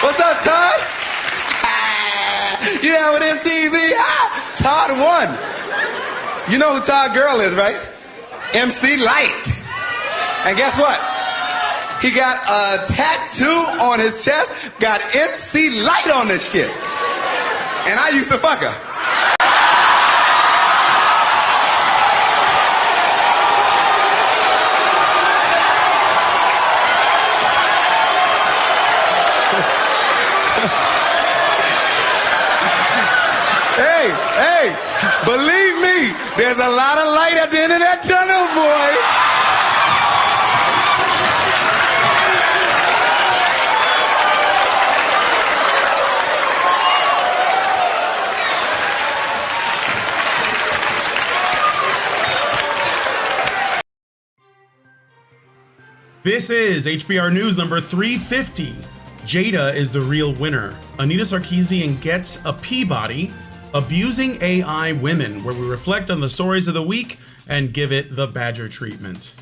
What's up, Todd? You know, with MTV, Todd won. You know who Todd Girl is, right? MC Light. And guess what? He got a tattoo on his chest, got MC Light on this shit. And I used to fuck her. Hey, believe me, there's a lot of light at the end of that tunnel, boy. This is HBR News number 350. Jada is the real winner. Anita Sarkeesian gets a Peabody. Abusing AI Women, where we reflect on the stories of the week and give it the Badger treatment.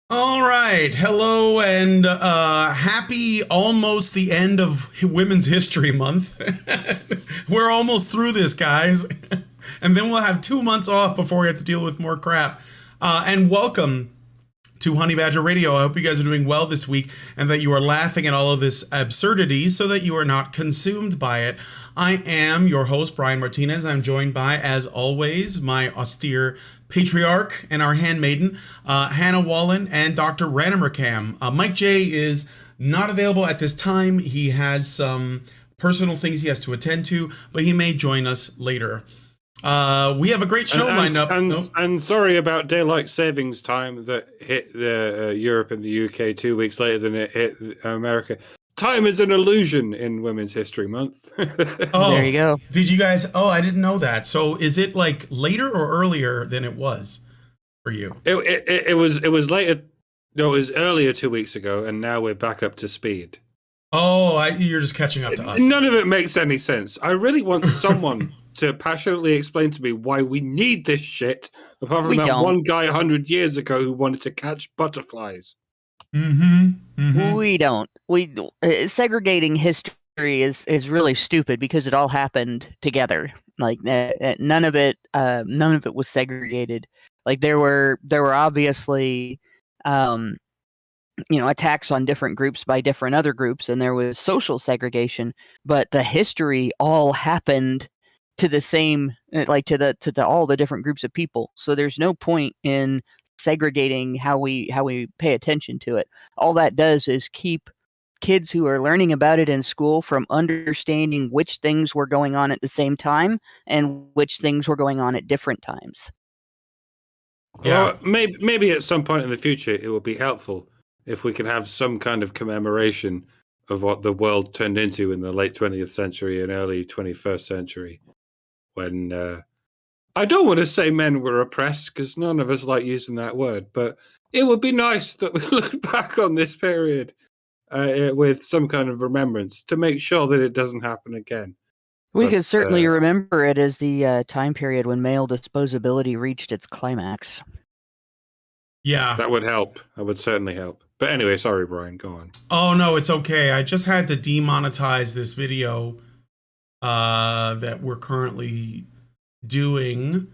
All right, hello and happy almost the end of Women's History Month. We're almost through this, guys. And then we'll have 2 months off before we have to deal with more crap. And welcome to Honey Badger Radio. I hope you guys are doing well this week and that you are laughing at all of this absurdity so that you are not consumed by it. I am your host, Brian Martinez. I'm joined by, as always, my austere patriarch and our handmaiden, Hannah Wallen and Dr. Ranamarakam. Mike J is not available at this time. He has some personal things he has to attend to, but he may join us later. We have a great show lined up. And sorry about daylight savings time that hit the Europe and the UK 2 weeks later than it hit America. Time is an illusion in Women's History Month. Oh, there you go. Did you guys? Oh, I didn't know that. So is it like later or earlier than it was for you? It was later. No, it was earlier 2 weeks ago, and now we're back up to speed. Oh, you're just catching up to us. None of it makes any sense. I really want someone to passionately explain to me why we need this shit, apart from one guy 100 years ago who wanted to catch butterflies. We don't. Segregating history is really stupid because it all happened together. Like none of it was segregated. Like there were obviously attacks on different groups by different other groups, and there was social segregation, but the history all happened to the same, like to all the different groups of people. So there's no point in segregating how we pay attention to it. All that does is keep kids who are learning about it in school from understanding which things were going on at the same time and which things were going on at different times. Yeah, well, maybe at some point in the future it will be helpful if we can have some kind of commemoration of what the world turned into in the late 20th century and early 21st century. When I don't want to say men were oppressed because none of us like using that word, but it would be nice that we look back on this period with some kind of remembrance to make sure that it doesn't happen again. We could certainly remember it as the time period when male disposability reached its climax. Yeah. That would help. That would certainly help. But anyway, sorry, Brian, go on. Oh, no, it's okay. I just had to demonetize this video that we're currently doing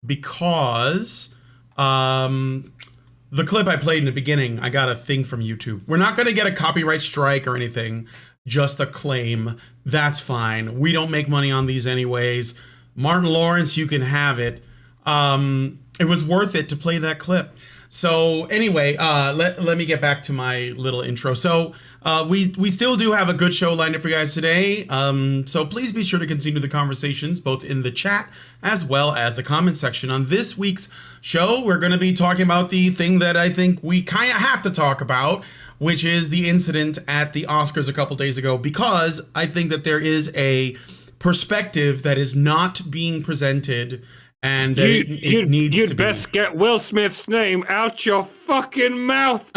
because the clip I played in the beginning, I got a thing from YouTube. We're not going to get a copyright strike or anything, just a claim. That's fine. We don't make money on these anyways. Martin Lawrence, you can have it. It was worth it to play that clip. So anyway, let me get back to my little intro. So we still do have a good show lined up for you guys today. So please be sure to continue the conversations both in the chat as well as the comment section. On this week's show, we're going to be talking about the thing that I think we kind of have to talk about, which is the incident at the Oscars a couple days ago, because I think that there is a perspective that is not being presented. And it needs to be. You'd best get Will Smith's name out your fucking mouth.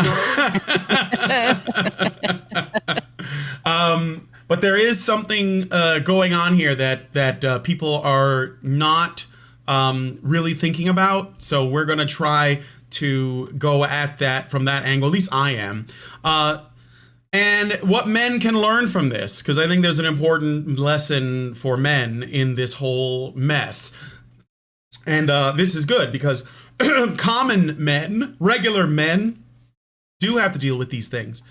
But there is something going on here that people are not really thinking about. So we're going to try to go at that from that angle. At least I am. And what men can learn from this, because I think there's an important lesson for men in this whole mess. And this is good because common men, regular men, do have to deal with these things.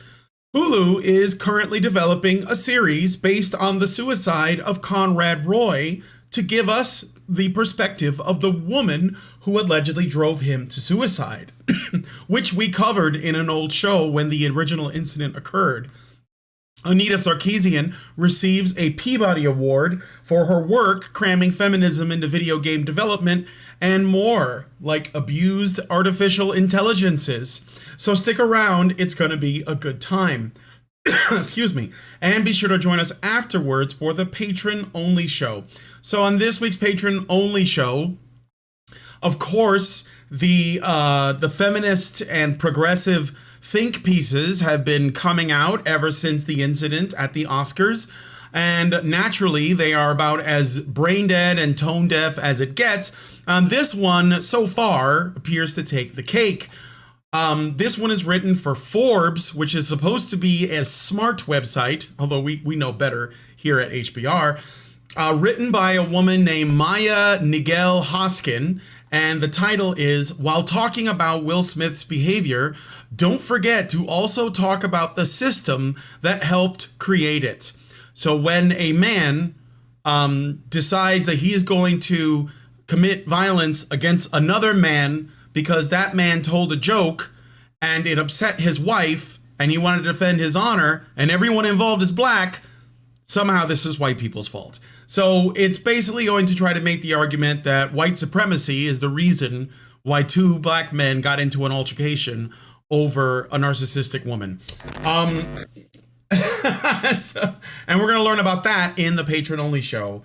Hulu is currently developing a series based on the suicide of Conrad Roy to give us the perspective of the woman who allegedly drove him to suicide, which we covered in an old show when the original incident occurred. Anita Sarkeesian receives a Peabody Award for her work cramming feminism into video game development and more, like abused artificial intelligences. So stick around, it's going to be a good time. Excuse me. And be sure to join us afterwards for the patron-only show. So on this week's patron-only show, of course, the feminist and progressive think pieces have been coming out ever since the incident at the Oscars. And naturally, they are about as brain dead and tone deaf as it gets. This one, so far, appears to take the cake. This one is written for Forbes, which is supposed to be a smart website, although we know better here at HBR. Written by a woman named Maya Nigel Hoskin, and the title is, While Talking About Will Smith's Behavior, Don't Forget to Also Talk About the System That Helped Create It. So when a man decides that he is going to commit violence against another man because that man told a joke and it upset his wife and he wanted to defend his honor and everyone involved is black, somehow this is white people's fault. So it's basically going to try to make the argument that white supremacy is the reason why two black men got into an altercation over a narcissistic woman. And we're going to learn about that in the patron-only show.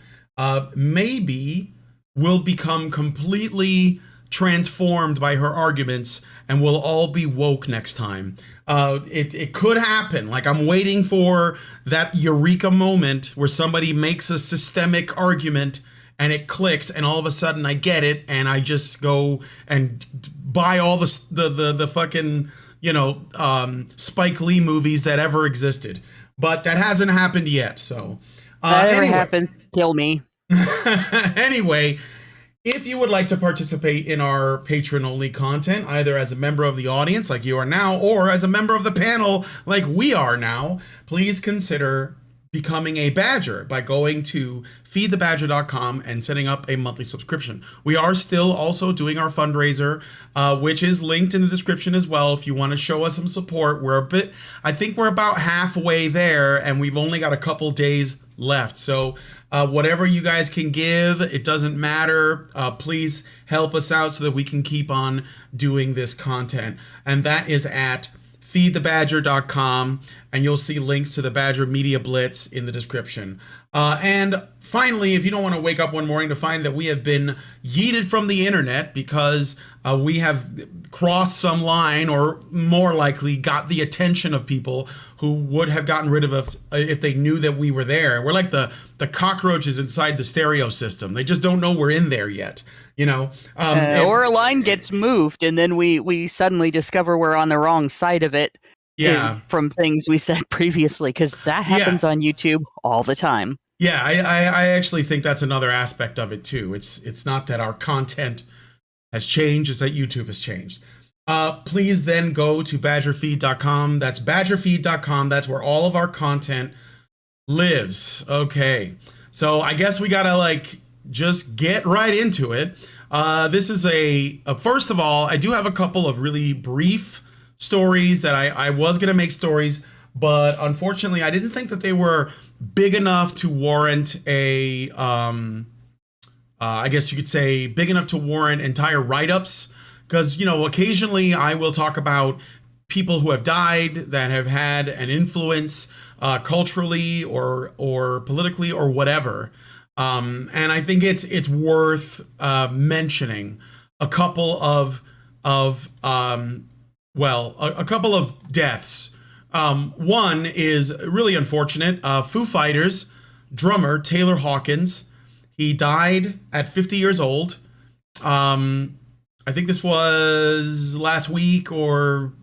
Maybe we'll become completely transformed by her arguments and we'll all be woke next time. It could happen. Like, I'm waiting for that eureka moment where somebody makes a systemic argument and it clicks and all of a sudden I get it and I just go and buy all the fucking, Spike Lee movies that ever existed. But that hasn't happened yet. So that ever happens, kill me. Anyway, if you would like to participate in our patron-only content, either as a member of the audience like you are now, or as a member of the panel like we are now, please consider becoming a badger by going to feedthebadger.com and setting up a monthly subscription. We are still also doing our fundraiser, which is linked in the description as well. If you want to show us some support, I think we're about halfway there and we've only got a couple days left. So whatever you guys can give, it doesn't matter. Please help us out so that we can keep on doing this content. And that is at feedthebadger.com, and you'll see links to the Badger Media Blitz in the description. And finally, if you don't want to wake up one morning to find that we have been yeeted from the internet because we have crossed some line, or more likely got the attention of people who would have gotten rid of us if they knew that we were there. We're like the cockroaches inside the stereo system. They just don't know we're in there yet. Or a line gets moved and then we suddenly discover we're on the wrong side of it. Yeah. From things we said previously, because that happens on YouTube all the time. Yeah, I actually think that's another aspect of it too. It's not that our content has changed, it's that YouTube has changed. Please then go to badgerfeed.com. That's badgerfeed.com. That's where all of our content lives. Okay. So I guess we gotta just get right into it. This is first of all, I do have a couple of really brief stories that I was going to make stories, but unfortunately I didn't think that they were big enough to warrant I guess you could say big enough to warrant entire write-ups, because, occasionally I will talk about people who have died that have had an influence culturally or politically or whatever. And I think it's worth mentioning a couple of a couple of deaths. One is really unfortunate. Foo Fighters drummer Taylor Hawkins, he died at 50 years old. I think this was last week or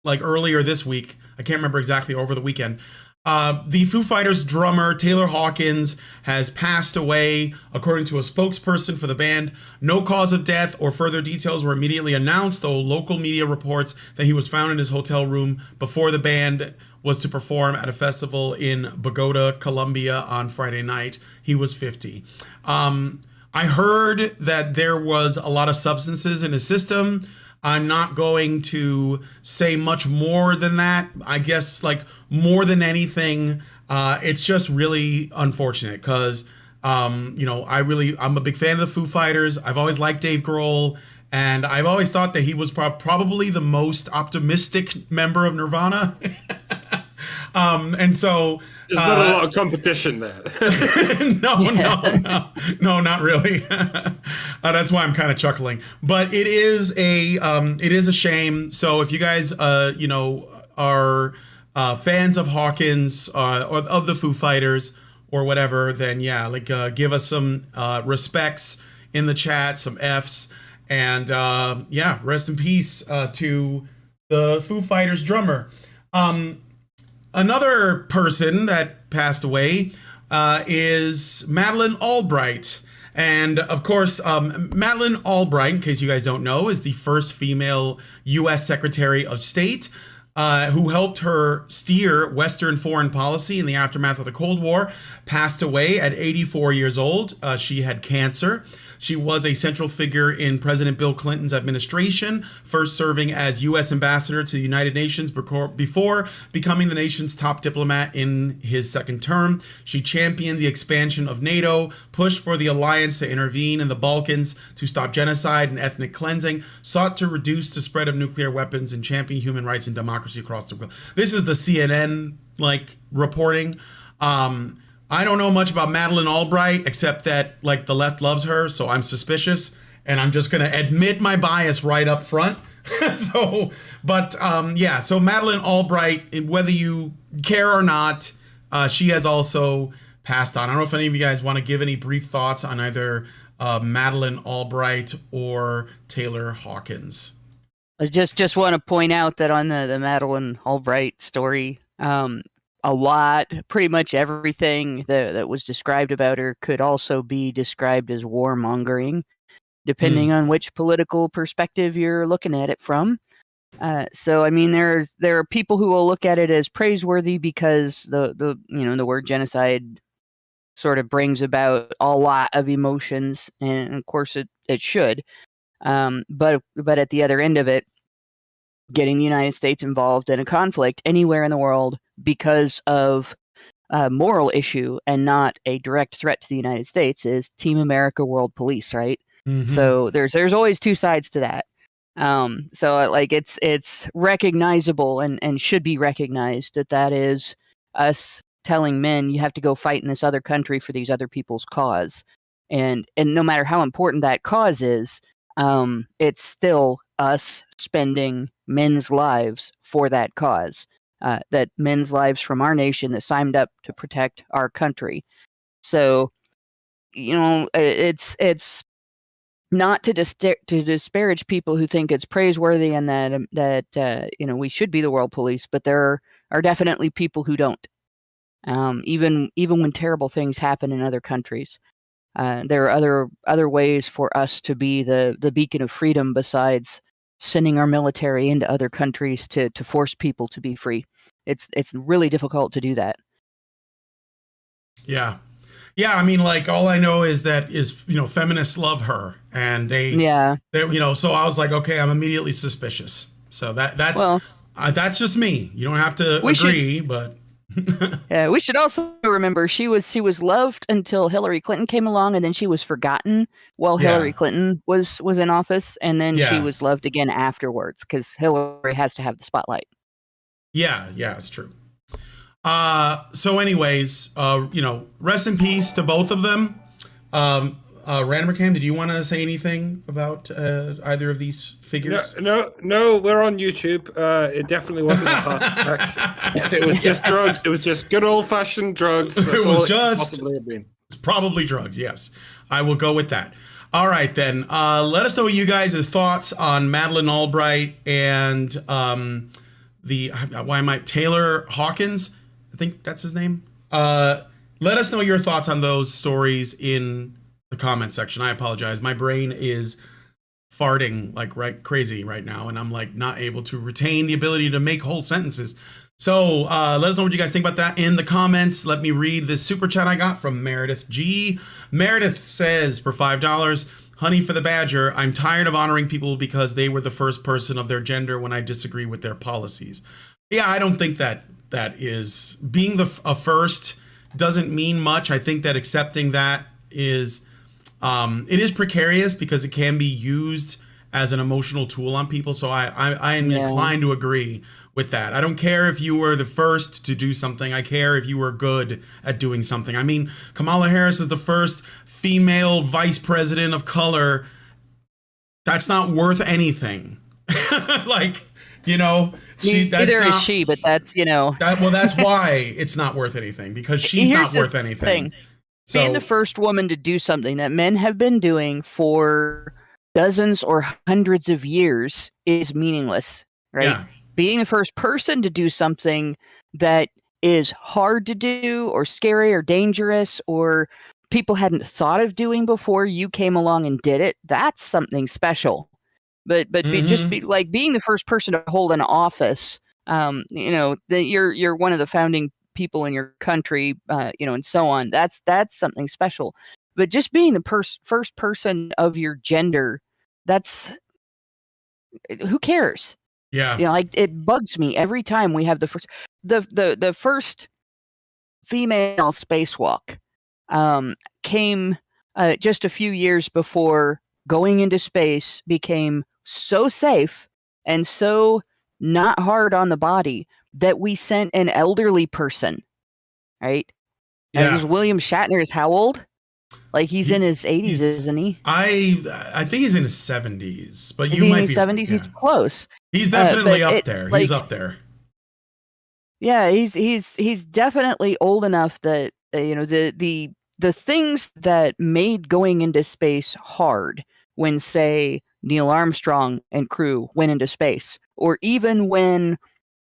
like earlier this week. I can't remember exactly, over the weekend. The Foo Fighters drummer Taylor Hawkins has passed away, according to a spokesperson for the band. No cause of death or further details were immediately announced, though local media reports that he was found in his hotel room before the band was to perform at a festival in Bogota, Colombia on Friday night. He was 50. I heard that there was a lot of substances in his system. I'm not going to say much more than that. I guess, like, more than anything, it's just really unfortunate because, I'm a big fan of the Foo Fighters. I've always liked Dave Grohl, and I've always thought that he was probably the most optimistic member of Nirvana. And so there's not a lot of competition there. No, not really. That's why I'm kind of chuckling. But it is a shame. So if you guys, are fans of Hawkins or of the Foo Fighters or whatever, then give us some respects in the chat, some Fs, and rest in peace to the Foo Fighters drummer. Another person that passed away is Madeleine Albright. And of course, Madeleine Albright, in case you guys don't know, is the first female U.S. Secretary of State who helped her steer Western foreign policy in the aftermath of the Cold War. Passed away at 84 years old. She had cancer. She was a central figure in President Bill Clinton's administration, first serving as U.S. ambassador to the United Nations before becoming the nation's top diplomat in his second term. She championed the expansion of NATO, pushed for the alliance to intervene in the Balkans to stop genocide and ethnic cleansing, sought to reduce the spread of nuclear weapons, and championed human rights and democracy across the world. This is the CNN reporting. I don't know much about Madeleine Albright, except that the left loves her, so I'm suspicious, and I'm just gonna admit my bias right up front. So Madeleine Albright, whether you care or not, she has also passed on. I don't know if any of you guys want to give any brief thoughts on either Madeleine Albright or Taylor Hawkins. I just want to point out that on the Madeleine Albright story, pretty much everything that was described about her could also be described as warmongering, depending on which political perspective you're looking at it from. So I mean, there are people who will look at it as praiseworthy because the word genocide sort of brings about a lot of emotions, and of course it should. But at the other end of it, getting the United States involved in a conflict anywhere in the world because of a moral issue and not a direct threat to the United States is Team America World Police, right? Mm-hmm. So there's always two sides to that. So it's recognizable and should be recognized that is us telling men you have to go fight in this other country for these other people's cause, and no matter how important that cause is, it's still us spending men's lives for that cause, that men's lives from our nation that signed up to protect our country. So, it's not to disparage people who think it's praiseworthy and that we should be the world police, but there are definitely people who don't. Even when terrible things happen in other countries. There are other ways for us to be the beacon of freedom besides sending our military into other countries to force people to be free. It's really difficult to do that. Yeah. I mean, all I know is that feminists love her, and they so I was like, okay, I'm immediately suspicious. So that's just me. You don't have to agree, but. Yeah, we should also remember she was loved until Hillary Clinton came along, and then she was forgotten while Hillary Clinton was in office, and then she was loved again afterwards because Hillary has to have the spotlight. Yeah, it's true. So anyways, rest in peace to both of them. Randomcam, did you want to say anything about either of these figures? No, we're on YouTube. It definitely wasn't a heart attack. It was just drugs. It was just good old-fashioned drugs. That's it was all just possibly have been. It's probably drugs. Yes, I will go with that. All right, then. Let us know what you guys' thoughts on Madeleine Albright and Taylor Hawkins. I think that's his name. Let us know your thoughts on those stories in the comment section. I apologize. My brain is farting like crazy right now, and I'm like not able to retain the ability to make whole sentences. So let us know what you guys think about that in the comments. Let me read this super chat I got from Meredith G. Meredith says, for $5, honey for the badger, I'm tired of honoring people because they were the first person of their gender when I disagree with their policies. Yeah, I don't think that is being a first doesn't mean much. I think that accepting that is it is precarious because it can be used as an emotional tool on people. So I am inclined to agree with that. I don't care if you were the first to do something. I care if you were good at doing something. I mean, Kamala Harris is the first female vice president of color. That's not worth anything. Like, you know, neither is she, but that's, you know. That's why it's not worth anything, because she's not worth anything. So, being the first woman to do something that men have been doing for dozens or hundreds of years is meaningless, right? Yeah. Being the first person to do something that is hard to do or scary or dangerous or people hadn't thought of doing before you came along and did it, that's something special. But just being the first person to hold an office, you know, that you're one of the founding people in your country, you know, and so on. That's something special. But just being the first person of your gender, who cares? Yeah. You know, like it bugs me every time we have the first female spacewalk came just a few years before going into space became so safe and so not hard on the body that we sent an elderly person, right? Yeah. And William Shatner is how old? Like he's in his 80s, isn't he? I think he's in his 70s, but Is you he might in his be 70s. Yeah. He's close. He's definitely up there. Like, he's up there. Yeah, he's definitely old enough that you know the things that made going into space hard when, say, Neil Armstrong and crew went into space, or even when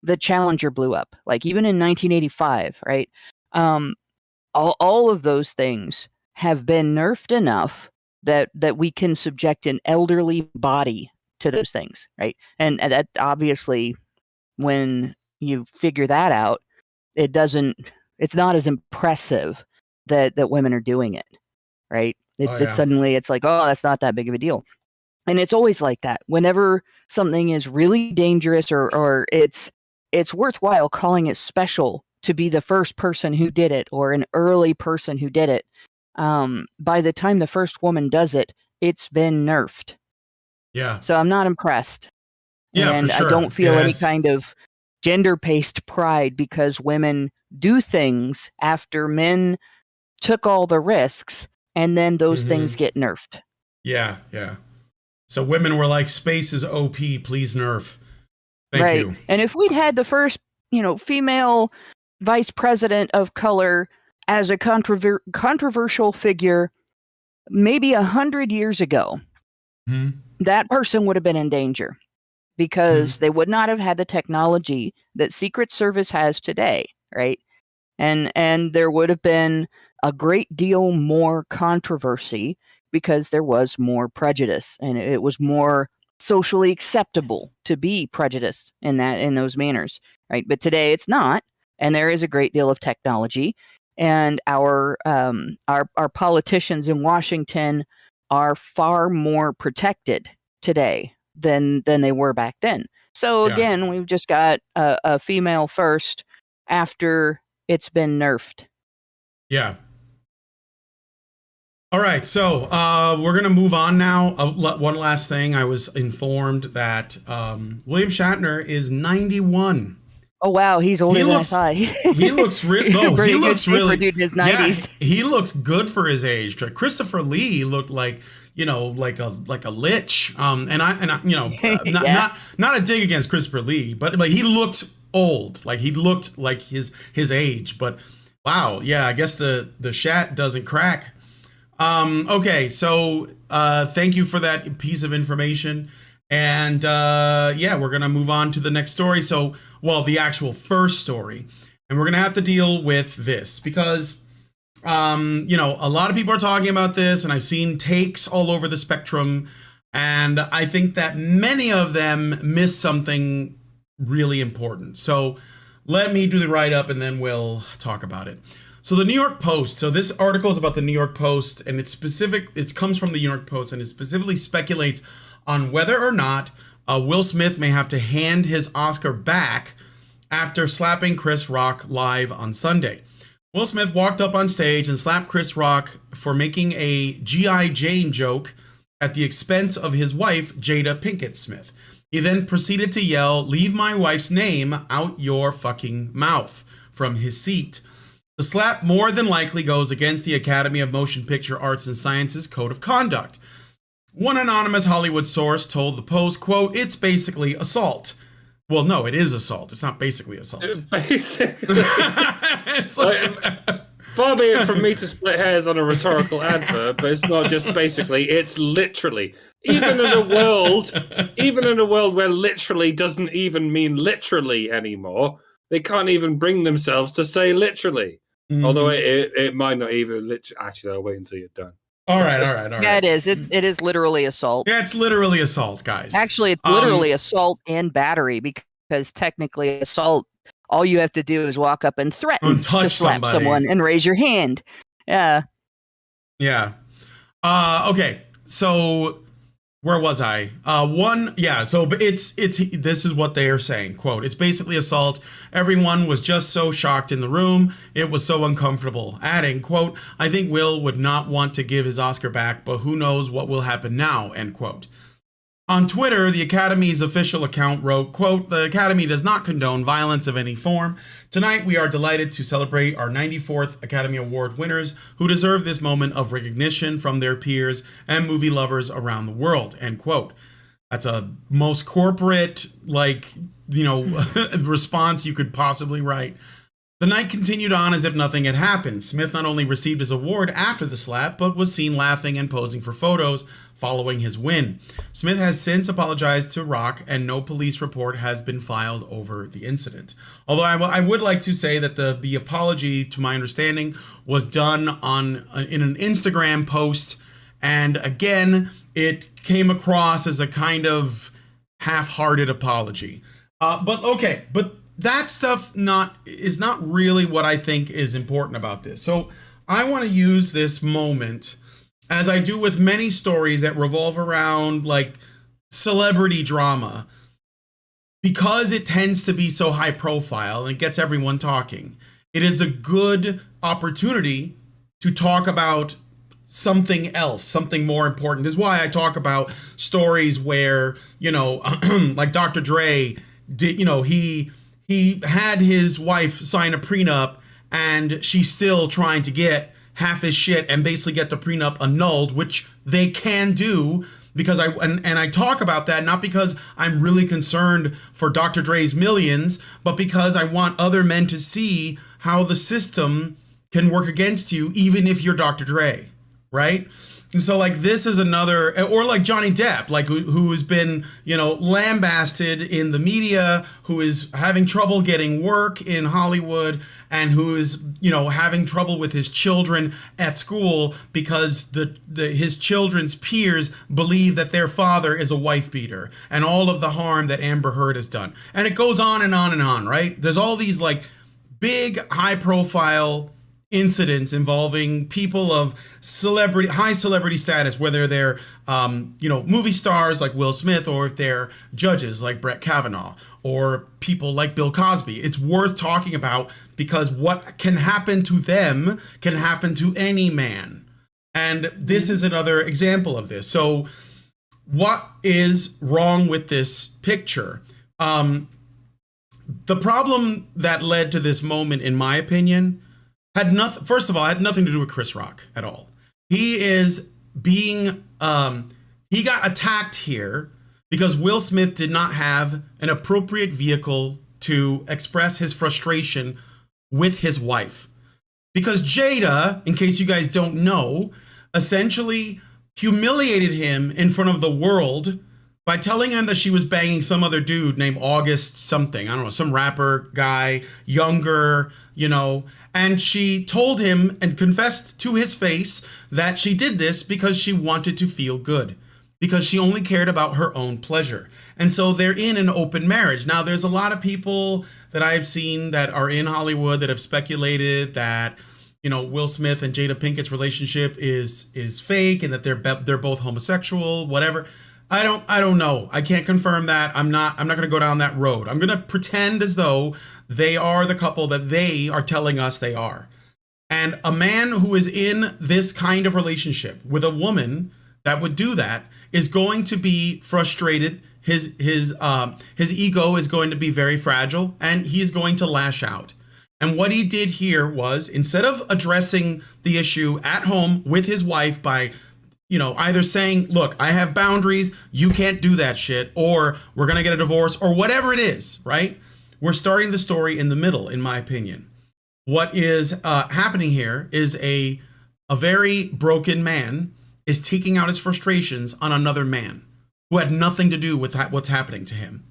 the Challenger blew up, like even in 1985, right? All of those things have been nerfed enough that we can subject an elderly body to those things, right? And that obviously, when you figure that out, it's not as impressive that women are doing it, right? It's suddenly it's like, oh, that's not that big of a deal. And it's always like that. Whenever something is really dangerous or it's worthwhile calling it special to be the first person who did it or an early person who did it, by the time the first woman does it, it's been nerfed. Yeah. So I'm not impressed. Yeah, and for sure. I don't feel any kind of gender-based pride because women do things after men took all the risks, and then those things get nerfed. Yeah, yeah. So women were like, space is OP, please nerf. Thank you. And if we'd had the first, you know, female vice president of color as a controversial figure maybe 100 years ago, that person would have been in danger because they would not have had the technology that Secret Service has today, right? And there would have been a great deal more controversy because there was more prejudice and it was more socially acceptable to be prejudiced in those manners, right? But today it's not, and there is a great deal of technology, and our politicians in Washington are far more protected today than they were back then. So again, we've just got a female first after it's been nerfed. Yeah. All right, so we're going to move on now. One last thing. I was informed that William Shatner is 91. Oh, wow. He's older than I thought. He looks really... he looks really... dude in his 90s. Yeah, he looks good for his age. Christopher Lee looked like, you know, like a lich. And I you know, not a dig against Christopher Lee, but like he looked old. Like he looked like his age. But wow, yeah, I guess the Shat doesn't crack. Okay, so thank you for that piece of information. And yeah, we're going to move on to the next story. So, well, the actual first story. And we're going to have to deal with this because, you know, a lot of people are talking about this and I've seen takes all over the spectrum. And I think that many of them miss something really important. So let me do the write-up and then we'll talk about it. So the New York Post. So this article is about the New York Post and it's specific. It comes from the New York Post and it specifically speculates on whether or not Will Smith may have to hand his Oscar back after slapping Chris Rock live on Sunday. Will Smith walked up on stage and slapped Chris Rock for making a G.I. Jane joke at the expense of his wife, Jada Pinkett Smith. He then proceeded to yell, "Leave my wife's name out your fucking mouth," from his seat. The slap more than likely goes against the Academy of Motion Picture Arts and Sciences Code of Conduct. One anonymous Hollywood source told the Post, quote, "It's basically assault." Well, no, it is assault. It's not basically assault. Basically. It's like, far be it from me to split hairs on a rhetorical adverb, but it's not just basically, it's literally. Even in a world where literally doesn't even mean literally anymore, they can't even bring themselves to say literally. Mm-hmm. Although it might not even actually, I'll wait until you're done. All right. Yeah, it is. It is literally assault. Yeah, it's literally assault, guys. Actually, it's literally assault and battery because technically assault, all you have to do is walk up and threaten to slap someone and raise your hand. Yeah. Yeah. Okay. So where was I? So it's this is what they are saying. Quote, "It's basically assault. Everyone was just so shocked in the room. It was so uncomfortable." Adding, quote, "I think Will would not want to give his Oscar back, but who knows what will happen now," end quote. On Twitter, the Academy's official account wrote, quote, "The Academy does not condone violence of any form. Tonight, we are delighted to celebrate our 94th Academy Award winners who deserve this moment of recognition from their peers and movie lovers around the world," end quote. That's a most corporate, response you could possibly write. The night continued on as if nothing had happened. Smith not only received his award after the slap, but was seen laughing and posing for photos following his win. Smith has since apologized to Rock, and no police report has been filed over the incident. Although I would like to say that the apology, to my understanding, was done in an Instagram post, and again, it came across as a kind of half-hearted apology. But that stuff is not really what I think is important about this. So I want to use this moment, as I do with many stories that revolve around like celebrity drama, because it tends to be so high profile and gets everyone talking. It is a good opportunity to talk about something else, something more important. This is why I talk about stories where, like Dr. Dre did, he had his wife sign a prenup and she's still trying to get half his shit and basically get the prenup annulled, which they can do, because I talk about that not because I'm really concerned for Dr. Dre's millions, but because I want other men to see how the system can work against you even if you're Dr. Dre, right? And so like this is another, or like Johnny Depp, like who has been, lambasted in the media, who is having trouble getting work in Hollywood, and who is, having trouble with his children at school because his children's peers believe that their father is a wife beater, and all of the harm that Amber Heard has done. And it goes on and on and on, right? There's all these like big high profile incidents involving people of high celebrity status, whether they're movie stars like Will Smith, or if they're judges like Brett Kavanaugh, or people like Bill Cosby. It's worth talking about because what can happen to them can happen to any man. And this is another example of this. So what is wrong with this picture? The problem that led to this moment, in my opinion, had nothing to do with Chris Rock at all. He is being, he got attacked here because Will Smith did not have an appropriate vehicle to express his frustration with his wife. Because Jada, in case you guys don't know, essentially humiliated him in front of the world by telling him that she was banging some other dude named August something. I don't know, some rapper guy, younger, you know. And she told him and confessed to his face that she did this because she wanted to feel good, because she only cared about her own pleasure. And so they're in an open marriage. Now, there's a lot of people that I've seen that are in Hollywood that have speculated that, you know, Will Smith and Jada Pinkett's relationship is fake and that they're both homosexual, whatever. I don't know. I can't confirm that. I'm not going to go down that road. I'm going to pretend as though they are the couple that they are telling us they are. And a man who is in this kind of relationship with a woman that would do that is going to be frustrated. His ego is going to be very fragile, and he is going to lash out. And what he did here was, instead of addressing the issue at home with his wife by, you know, either saying, look, I have boundaries, you can't do that shit, or we're going to get a divorce, or whatever it is, right? We're starting the story in the middle, in my opinion. What is happening here is a very broken man is taking out his frustrations on another man who had nothing to do with what's happening to him.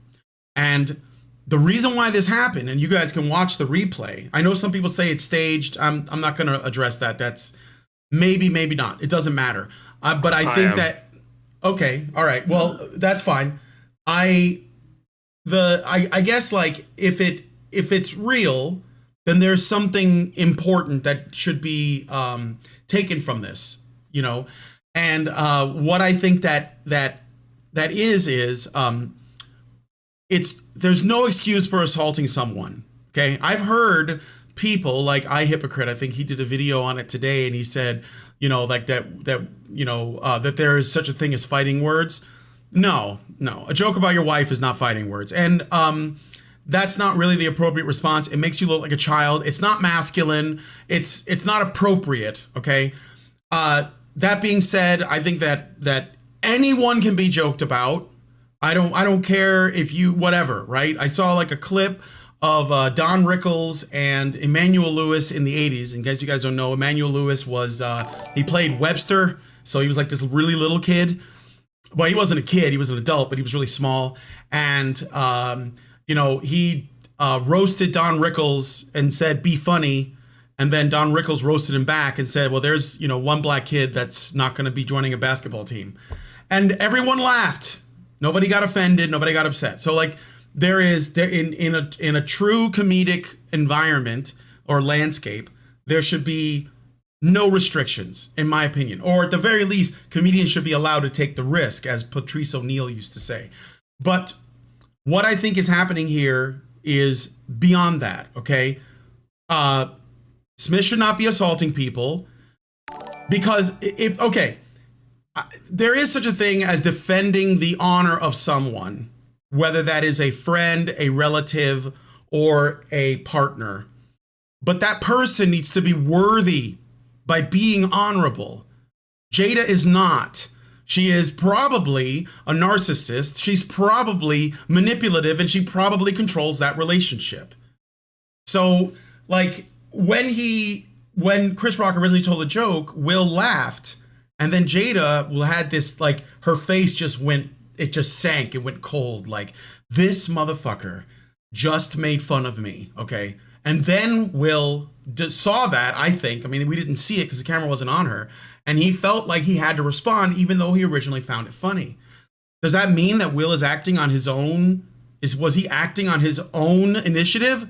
And the reason why this happened, and you guys can watch the replay. I know some people say it's staged. I'm not going to address that. That's maybe not. It doesn't matter. But I think that, okay, all right. Well, that's fine. I guess, like, if it's real, then there's something important that should be taken from this, you know. And what I think that is there's no excuse for assaulting someone. Okay, I've heard people like iHypocrite. I think he did a video on it today, and he said, you know, like that there is such a thing as fighting words. No, a joke about your wife is not fighting words, and that's not really the appropriate response. It makes you look like a child. It's not masculine. It's not appropriate. Okay. That being said, I think that anyone can be joked about. I don't care if you, whatever, right? I saw like a clip of Don Rickles and Emmanuel Lewis in the 80s. In case you guys don't know, Emmanuel Lewis was, he played Webster. So he was like this really little kid. Well, he wasn't a kid, he was an adult, but he was really small. And, you know, he roasted Don Rickles and said, be funny. And then Don Rickles roasted him back and said, well, there's, you know, one black kid that's not going to be joining a basketball team. And everyone laughed. Nobody got offended. Nobody got upset. So like there in a true comedic environment or landscape, there should be no restrictions, in my opinion. Or at the very least, comedians should be allowed to take the risk, as Patrice O'Neill used to say. But what I think is happening here is beyond that, okay? Smith should not be assaulting people because there is such a thing as defending the honor of someone, whether that is a friend, a relative, or a partner. But that person needs to be worthy by being honorable. Jada is not. She is probably a narcissist. She's probably manipulative, and she probably controls that relationship. So, like, when Chris Rock originally told a joke, Will laughed, and then Jada had this, like, her face just sank, it went cold, like, this motherfucker just made fun of me, okay? And then Will saw that, I think, I mean, we didn't see it because the camera wasn't on her, and he felt like he had to respond even though he originally found it funny. Does that mean that Will is acting on his own? Was he acting on his own initiative?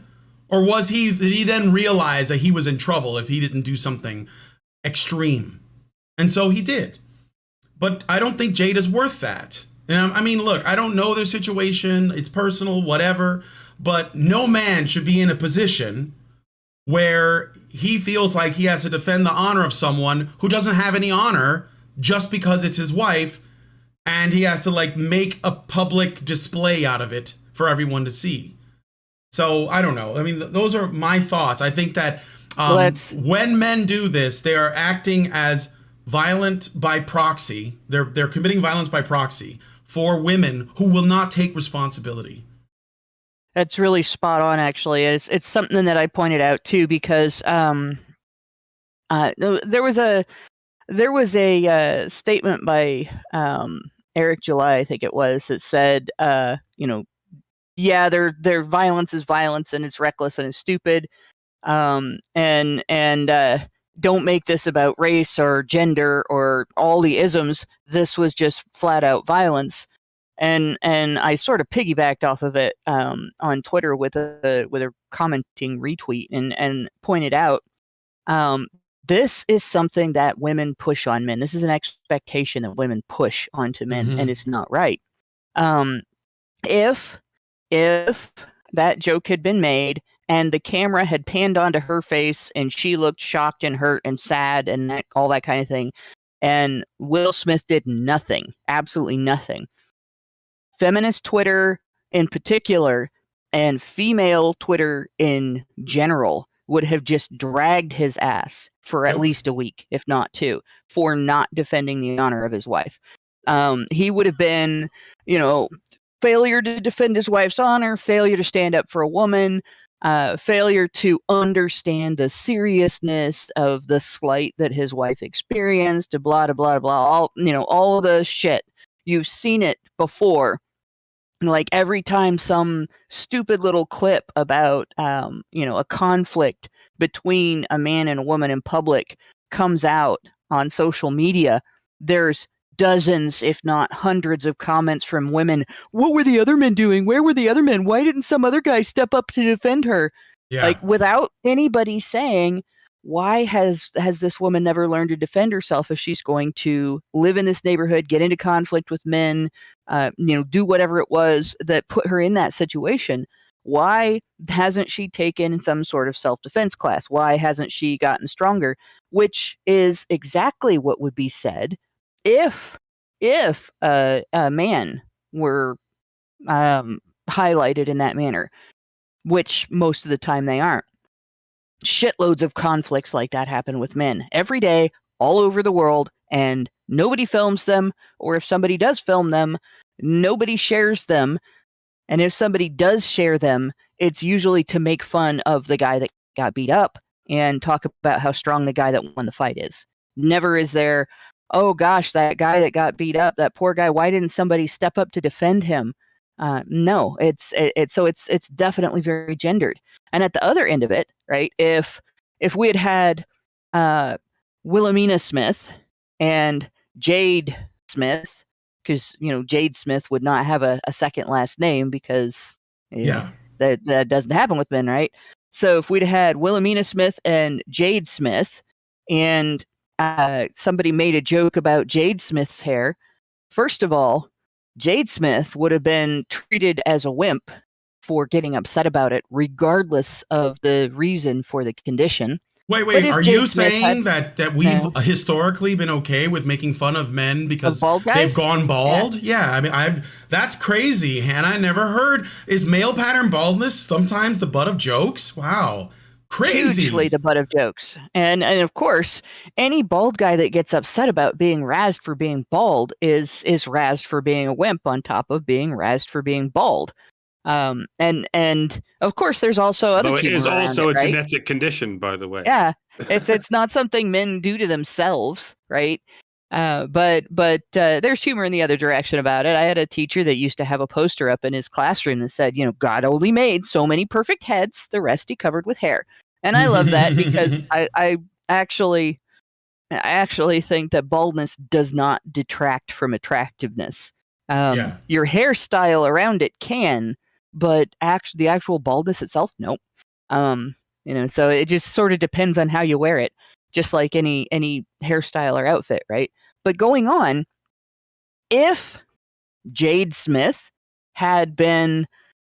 Or did he then realize that he was in trouble if he didn't do something extreme? And so he did. But I don't think Jada's worth that. And I mean, look, I don't know their situation. It's personal, whatever. But no man should be in a position where he feels like he has to defend the honor of someone who doesn't have any honor just because it's his wife. And he has to, like, make a public display out of it for everyone to see. So I don't know. I mean, those are my thoughts. I think that when men do this, they are acting as violent by proxy. They're committing violence by proxy for women who will not take responsibility. That's really spot on, actually. It's something that I pointed out too, because there was a There was a statement by Eric July, I think it was, that said, yeah, their violence is violence and it's reckless and it's stupid, and don't make this about race or gender or all the isms. This was just flat out violence. And I sort of piggybacked off of it on Twitter with a commenting retweet and pointed out, this is something that women push on men. This is an expectation that women push onto men, and it's not right. If that joke had been made and the camera had panned onto her face and she looked shocked and hurt and sad and all that kind of thing, and Will Smith did nothing, absolutely nothing, feminist Twitter in particular and female Twitter in general would have just dragged his ass for at least a week, if not 2, for not defending the honor of his wife. He would have been, failure to defend his wife's honor, failure to stand up for a woman, failure to understand the seriousness of the slight that his wife experienced, blah, blah, blah, blah, all the shit. You've seen it before. Like every time some stupid little clip about, a conflict between a man and a woman in public comes out on social media, there's dozens, if not hundreds, of comments from women. What were the other men doing? Where were the other men? Why didn't some other guy step up to defend her? Yeah. Like without anybody saying, why has this woman never learned to defend herself if she's going to live in this neighborhood, get into conflict with men, do whatever it was that put her in that situation? Why hasn't she taken some sort of self-defense class? Why hasn't she gotten stronger? Which is exactly what would be said if a man were highlighted in that manner, which most of the time they aren't. Shitloads of conflicts like that happen with men every day, all over the world, and nobody films them, or if somebody does film them, nobody shares them. And if somebody does share them, it's usually to make fun of the guy that got beat up and talk about how strong the guy that won the fight is. Never is there, oh gosh, that guy that got beat up, that poor guy, why didn't somebody step up to defend him? No, it's definitely very gendered. And at the other end of it, right, if we had Wilhelmina Smith and Jade Smith, because Jade Smith would not have a second last name because that doesn't happen with men, right? So if we'd had Wilhelmina Smith and Jade Smith, and somebody made a joke about Jade Smith's hair, first of all, Jade Smith would have been treated as a wimp for getting upset about it, regardless of the reason for the condition. Wait, are you saying that we've historically been okay with making fun of men because they've gone bald? Yeah, I mean, that's crazy, Hannah. I never heard. Is male pattern baldness sometimes the butt of jokes? Wow. Crazy. Hugely the butt of jokes. And of course, any bald guy that gets upset about being razzed for being bald is razzed for being a wimp on top of being razzed for being bald. And of course there's also other people. It is also a genetic condition, by the way. Yeah. It's not something men do to themselves, right? But there's humor in the other direction about it. I had a teacher that used to have a poster up in his classroom that said, God only made so many perfect heads, the rest he covered with hair. And I love that because I actually think that baldness does not detract from attractiveness. Your hairstyle around it can, but the actual baldness itself, nope. So it just sort of depends on how you wear it, just like any hairstyle or outfit, right? But going on, if Jade Smith had been,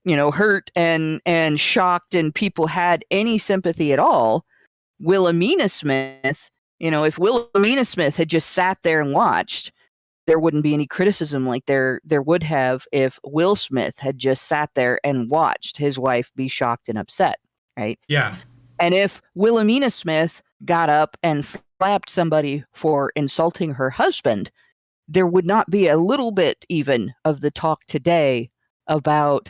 hurt and shocked and people had any sympathy at all, Wilhelmina Smith, if Wilhelmina Smith had just sat there and watched, there wouldn't be any criticism like there would have if Will Smith had just sat there and watched his wife be shocked and upset, right? Yeah. And if Wilhelmina Smith got up and slapped somebody for insulting her husband, there would not be a little bit even of the talk today about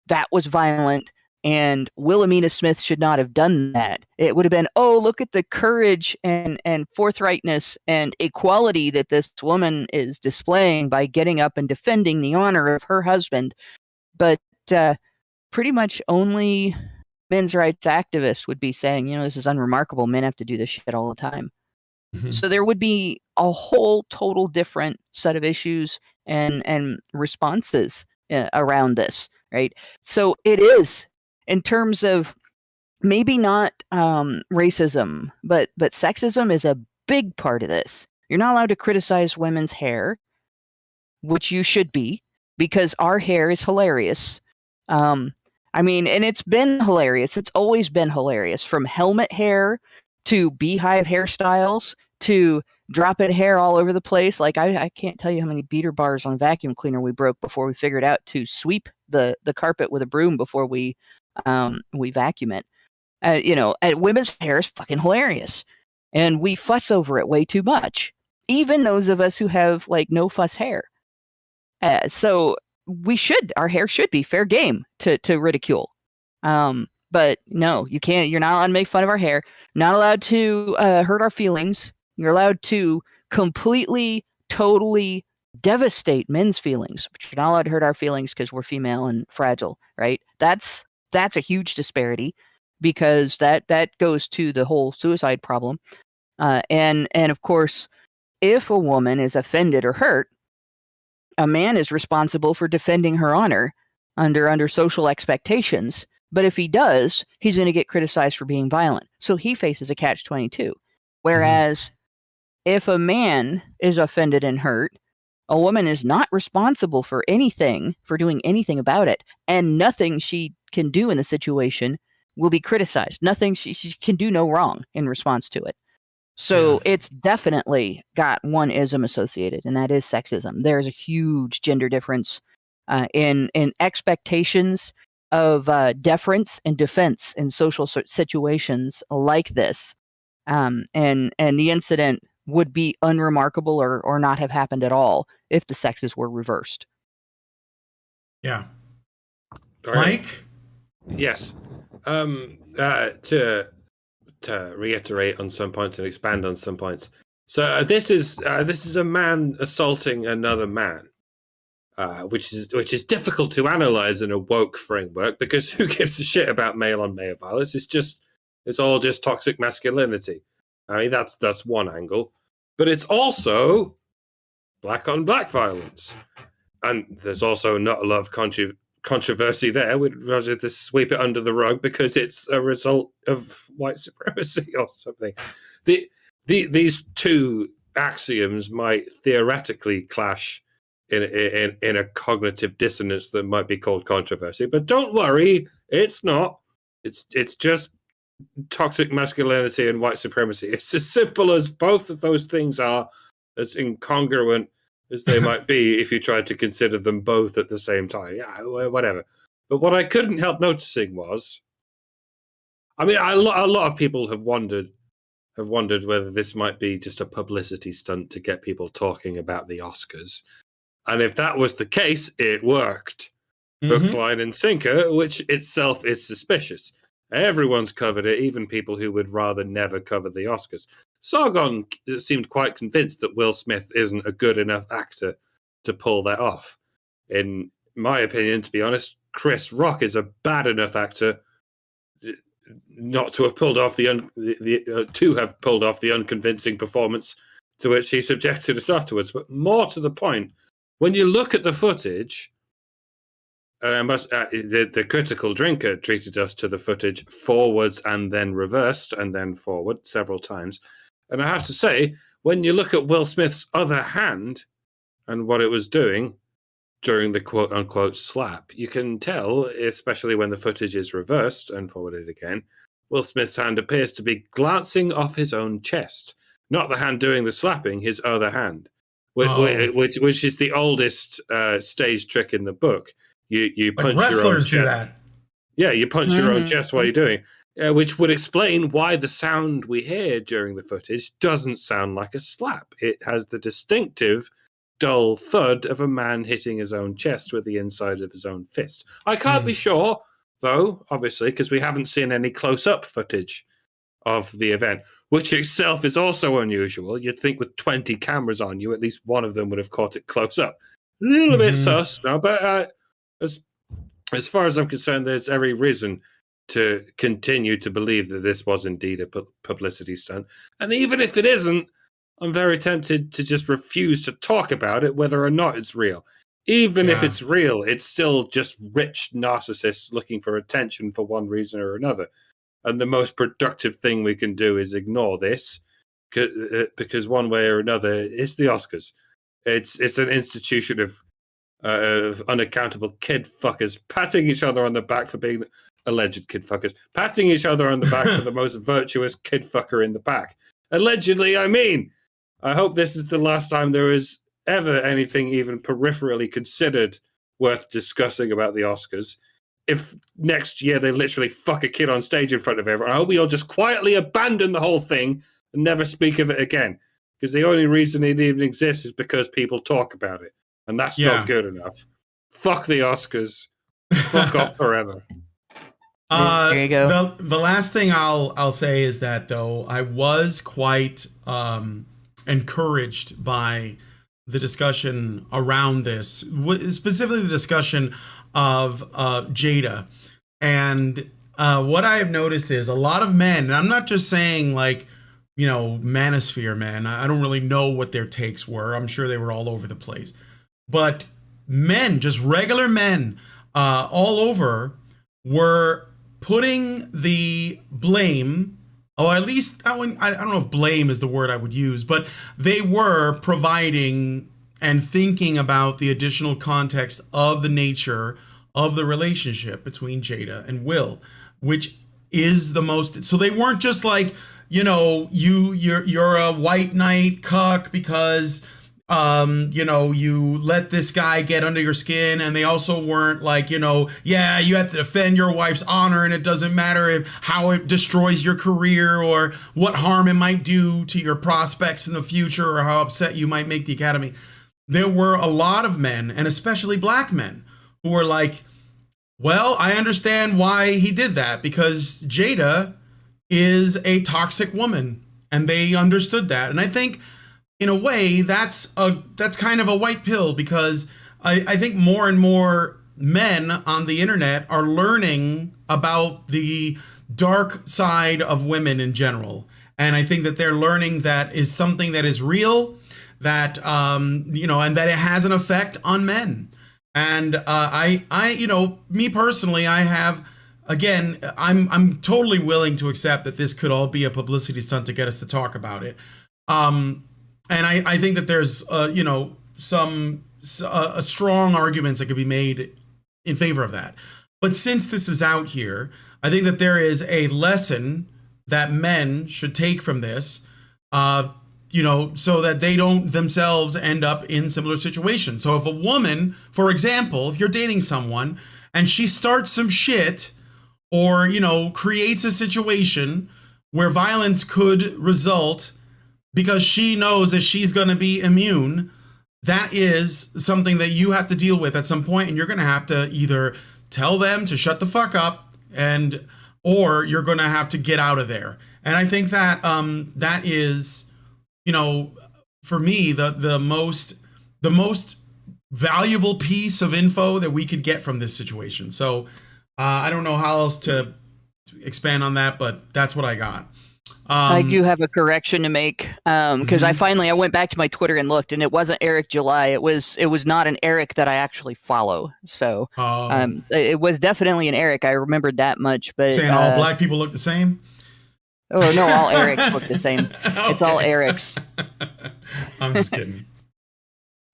that was violent, And Wilhelmina Smith should not have done that. It would have been, oh, look at the courage and forthrightness and equality that this woman is displaying by getting up and defending the honor of her husband. But pretty much only men's rights activists would be saying, this is unremarkable. Men have to do this shit all the time. Mm-hmm. So there would be a whole total different set of issues and responses around this, right? So it is, in terms of maybe not racism, but sexism is a big part of this. You're not allowed to criticize women's hair, which you should be, because our hair is hilarious. And it's been hilarious. It's always been hilarious, from helmet hair to beehive hairstyles to dropping hair all over the place. Like I can't tell you how many beater bars on a vacuum cleaner we broke before we figured out to sweep the carpet with a broom before we vacuum it. Women's hair is fucking hilarious, and we fuss over it way too much. Even those of us who have like no fuss hair. So our hair should be fair game to ridicule. But no, you can't. You're not allowed to make fun of our hair. Not allowed to hurt our feelings. You're allowed to completely, totally devastate men's feelings, but you're not allowed to hurt our feelings because we're female and fragile, right? That's a huge disparity, because that goes to the whole suicide problem. And of course, if a woman is offended or hurt, a man is responsible for defending her honor under social expectations. But if he does, he's going to get criticized for being violent. So he faces a catch-22. Whereas if a man is offended and hurt, a woman is not responsible for doing anything about it, and nothing she can do in the situation will be criticized. Nothing she can do no wrong in response to it. So it's definitely got one ism associated, and that is sexism. There's a huge gender difference in expectations of deference and defense in social situations like this. And the incident would be unremarkable or not have happened at all if the sexes were reversed. Yeah. Mike? Yes. To reiterate on some points and expand on some points. So this is a man assaulting another man, which is difficult to analyze in a woke framework, because who gives a shit about male on male violence? It's all just toxic masculinity. I mean, that's one angle, but it's also black on black violence, and there's also not a lot of controversy there. We'd rather just sweep it under the rug because it's a result of white supremacy or something. These two axioms might theoretically clash in a cognitive dissonance that might be called controversy, but don't worry, it's not. It's just toxic masculinity and white supremacy. It's as simple as both of those things are, as incongruent as they might be if you tried to consider them both at the same time. Yeah, whatever. But what I couldn't help noticing was, I mean, a lot of people have wondered whether this might be just a publicity stunt to get people talking about the Oscars. And if that was the case, it worked. Hook, line, and sinker, which itself is suspicious. Everyone's covered it, even people who would rather never cover the Oscars. Sargon seemed quite convinced that Will Smith isn't a good enough actor to pull that off. In my opinion, to be honest, Chris Rock is a bad enough actor not to have pulled off the unconvincing performance to which he subjected us afterwards. But more to the point, when you look at the footage, the critical drinker treated us to the footage forwards and then reversed and then forward several times. And I have to say, when you look at Will Smith's other hand and what it was doing during the quote-unquote slap, you can tell, especially when the footage is reversed and forwarded again, Will Smith's hand appears to be glancing off his own chest. Not the hand doing the slapping, his other hand, which is the oldest stage trick in the book. You punch your own chest. Do that. Yeah, you punch your own chest while you're doing it, which would explain why the sound we hear during the footage doesn't sound like a slap. It has the distinctive dull thud of a man hitting his own chest with the inside of his own fist. I can't be sure though, obviously, because we haven't seen any close-up footage of the event, which itself is also unusual. You'd think with 20 cameras on you, at least one of them would have caught it close up. A little bit sus, no, but as far as I'm concerned, there's every reason to continue to believe that this was indeed a publicity stunt. And even if it isn't, I'm very tempted to just refuse to talk about it, whether or not it's real. Even if it's real, it's still just rich narcissists looking for attention for one reason or another. And the most productive thing we can do is ignore this, because one way or another, it's the Oscars. It's an institution of unaccountable kid fuckers patting each other on the back for being alleged kid fuckers, patting each other on the back for the most virtuous kid fucker in the pack. Allegedly, I mean. I hope this is the last time there is ever anything even peripherally considered worth discussing about the Oscars. If next year they literally fuck a kid on stage in front of everyone, I hope we all just quietly abandon the whole thing and never speak of it again. Because the only reason it even exists is because people talk about it. And that's not good enough. Fuck the Oscars. Fuck off forever. There you go. The last thing I'll say is that, though, I was quite encouraged by the discussion around this, specifically the discussion of Jada. And what I have noticed is a lot of men, and I'm not just saying like, you know, manosphere men, I don't really know what their takes were. I'm sure they were all over the place. But men, just regular men all over, were putting the blame, or at least I don't know if blame is the word I would use, but they were providing and thinking about the additional context of the nature of the relationship between Jada and Will, which is the most. So they weren't just like, you know, you're a white knight cuck because you know, you let this guy get under your skin. And they also weren't like, you know, yeah, you have to defend your wife's honor and it doesn't matter how it destroys your career or what harm it might do to your prospects in the future or how upset you might make the Academy. There were a lot of men, and especially black men, who were like, well, I understand why he did that, because Jada is a toxic woman, and they understood that. And I think in a way that's kind of a white pill, because I think more and more men on the internet are learning about the dark side of women in general. And I think that they're learning that is something that is real, that, you know, and that it has an effect on men. And I, you know, me personally, I have, again, I'm totally willing to accept that this could all be a publicity stunt to get us to talk about it. And I think that there's, you know, some strong arguments that could be made in favor of that. But since this is out here, I think that there is a lesson that men should take from this, you know, so that they don't themselves end up in similar situations. So if a woman, for example, if you're dating someone and she starts some shit or, you know, creates a situation where violence could result because she knows that she's going to be immune, that is something that you have to deal with at some point, and you're going to have to either tell them to shut the fuck up or you're going to have to get out of there. And I think that that is, you know, for me, the most valuable piece of info that we could get from this situation. So I don't know how else to expand on that, but that's what I got. I do have a correction to make, because I went back to my Twitter and looked, and it wasn't Eric July. It was not an Eric that I actually follow. So it was definitely an Eric. I remembered that much. But saying all black people look the same. Oh no, all Erics look the same. Okay. It's all Erics. I'm just kidding.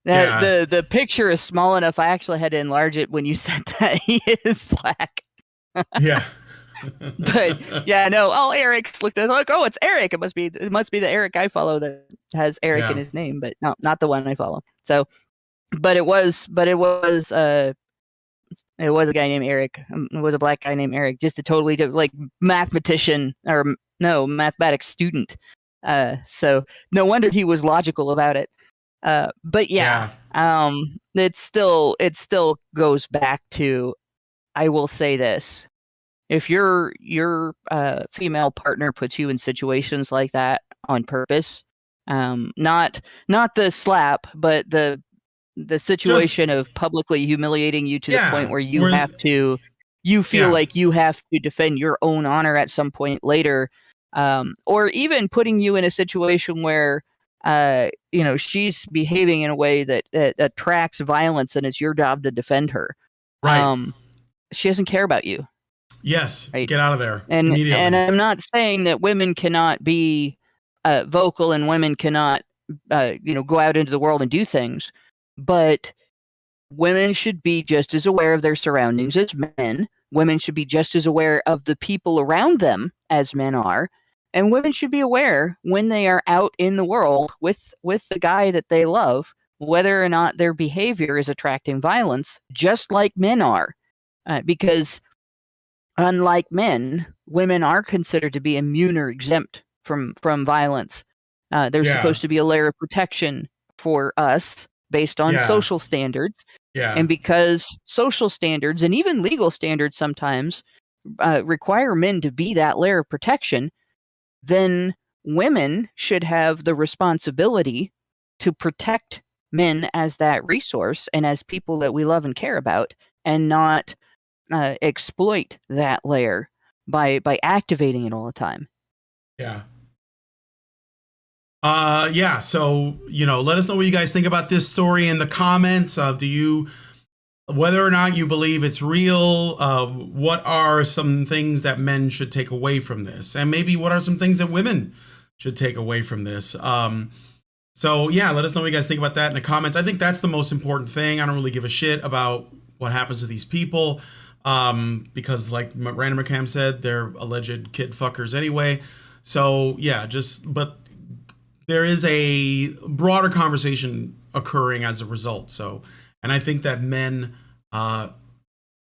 The picture is small enough. I actually had to enlarge it when you said that he is black. Yeah. But yeah, no, all Erics looked like, oh, it's Eric. It must be the Eric I follow that has Eric in his name, but no, not the one I follow. So, but it was a guy named Eric. It was a black guy named Eric, just a totally like mathematician or no mathematics student. So no wonder he was logical about it. But it still goes back to, I will say this. if your female partner puts you in situations like that on purpose, not the slap, but the situation of publicly humiliating you to the point where you feel like you have to defend your own honor at some point later, or even putting you in a situation where she's behaving in a way that attracts violence and it's your job to defend her. Right. She doesn't care about you. Yes. Right? Get out of there immediately. And I'm not saying that women cannot be vocal and women cannot go out into the world and do things, but women should be just as aware of their surroundings as men. Women should be just as aware of the people around them as men are. And women should be aware when they are out in the world with the guy that they love, whether or not their behavior is attracting violence, just like men are. Because unlike men, women are considered to be immune or exempt from violence. There's supposed to be a layer of protection for us based on social standards. Yeah. And because social standards and even legal standards sometimes require men to be that layer of protection, then women should have the responsibility to protect men as that resource and as people that we love and care about, and not exploit that layer by activating it all the time. Yeah. So, let us know what you guys think about this story in the comments. Whether or not you believe it's real, what are some things that men should take away from this? And maybe what are some things that women should take away from this? Let us know what you guys think about that in the comments. I think that's the most important thing. I don't really give a shit about what happens to these people, because like Random McCam said, they're alleged kid fuckers anyway. So but there is a broader conversation occurring as a result. So, and I think that men,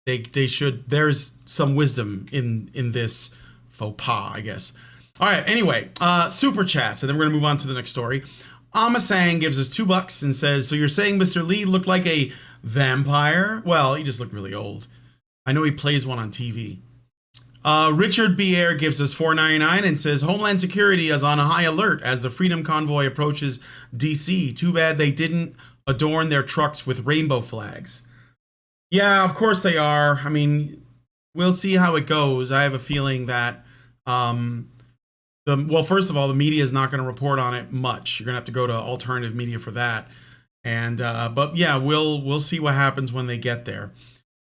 they should, there's some wisdom in this faux pas, I guess. All right. Anyway, super chats. And then we're going to move on to the next story. Amasang gives us $2 and says, so you're saying Mr. Lee looked like a vampire? Well, he just looked really old. I know he plays one on TV. Richard B. Air gives us $4.99 and says Homeland Security is on a high alert as the Freedom Convoy approaches D.C. Too bad they didn't adorn their trucks with rainbow flags. Yeah, of course they are. I mean, we'll see how it goes. I have a feeling that, first of all, the media is not going to report on it much. You're going to have to go to alternative media for that. And, we'll see what happens when they get there.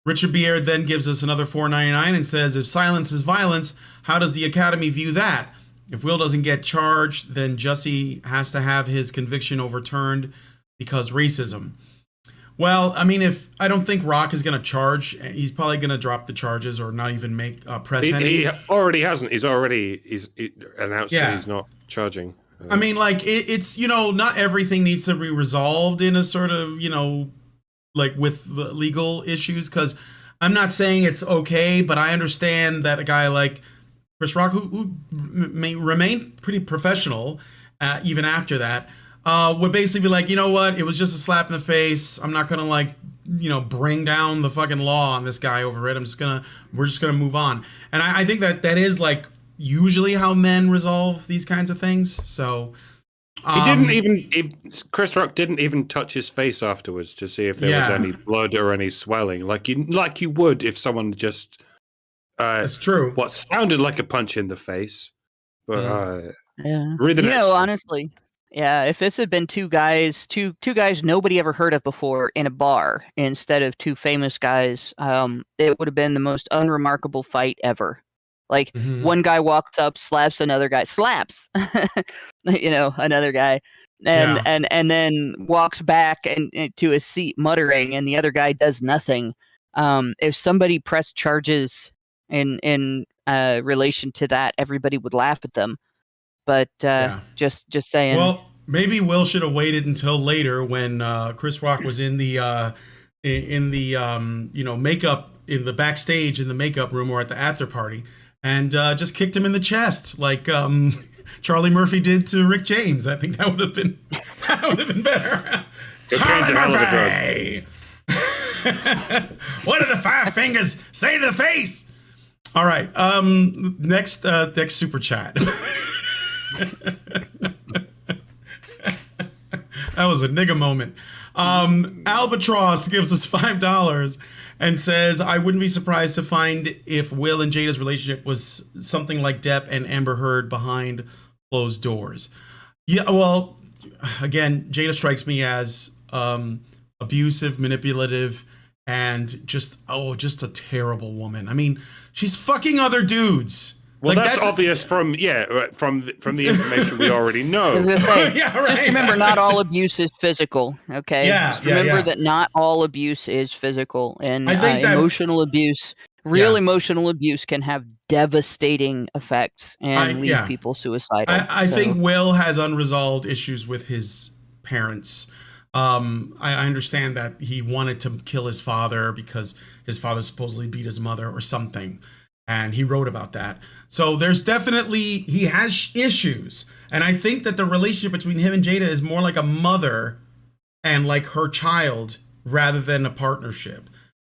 Richard Bier then gives us another $4.99 and says, if silence is violence, how does the Academy view that? If Will doesn't get charged, then Jussie has to have his conviction overturned because racism. Well, I mean, I don't think Rock is going to charge. He's probably going to drop the charges or not even make press any. He already hasn't. He's announced that he's not charging. I mean, like, it's, not everything needs to be resolved in a sort of, like with the legal issues, because I'm not saying it's okay, but I understand that a guy like Chris Rock, who may remain pretty professional even after that, would basically be like, you know what, it was just a slap in the face. I'm not gonna bring down the fucking law on this guy over it. We're just gonna move on. And I think that is like usually how men resolve these kinds of things. So. Chris Rock didn't even touch his face afterwards to see if there was any blood or any swelling, like you would if someone just that's true. What sounded like a punch in the face, but honestly, if this had been two guys nobody ever heard of before in a bar instead of two famous guys, it would have been the most unremarkable fight ever. Like one guy walks up, slaps another guy, another guy, and then walks back and to his seat muttering, and the other guy does nothing. If somebody pressed charges in relation to that, everybody would laugh at them. But just saying. Well, maybe Will should have waited until later when Chris Rock was in the makeup in the backstage in the makeup room or at the after party. And just kicked him in the chest like Charlie Murphy did to Rick James. I think that would have been better. Charlie Murphy! What did the five fingers say to the face? All right. Next super chat. That was a nigga moment. Albatross gives us $5 and says, I wouldn't be surprised to find if Will and Jada's relationship was something like Depp and Amber Heard behind closed doors. Yeah, well, again, Jada strikes me as abusive, manipulative, and just a terrible woman. I mean, she's fucking other dudes. Well, like, that's obvious from the information we already know. I was gonna say, yeah, right. Just remember, not all abuse is physical. Okay. Yeah, just remember that not all abuse is physical, and I think that emotional abuse, emotional abuse, can have devastating effects and leave people suicidal. I think Will has unresolved issues with his parents. I understand that he wanted to kill his father because his father supposedly beat his mother or something. And he wrote about that. So there's definitely, he has issues. And I think that the relationship between him and Jada is more like a mother and like her child rather than a partnership.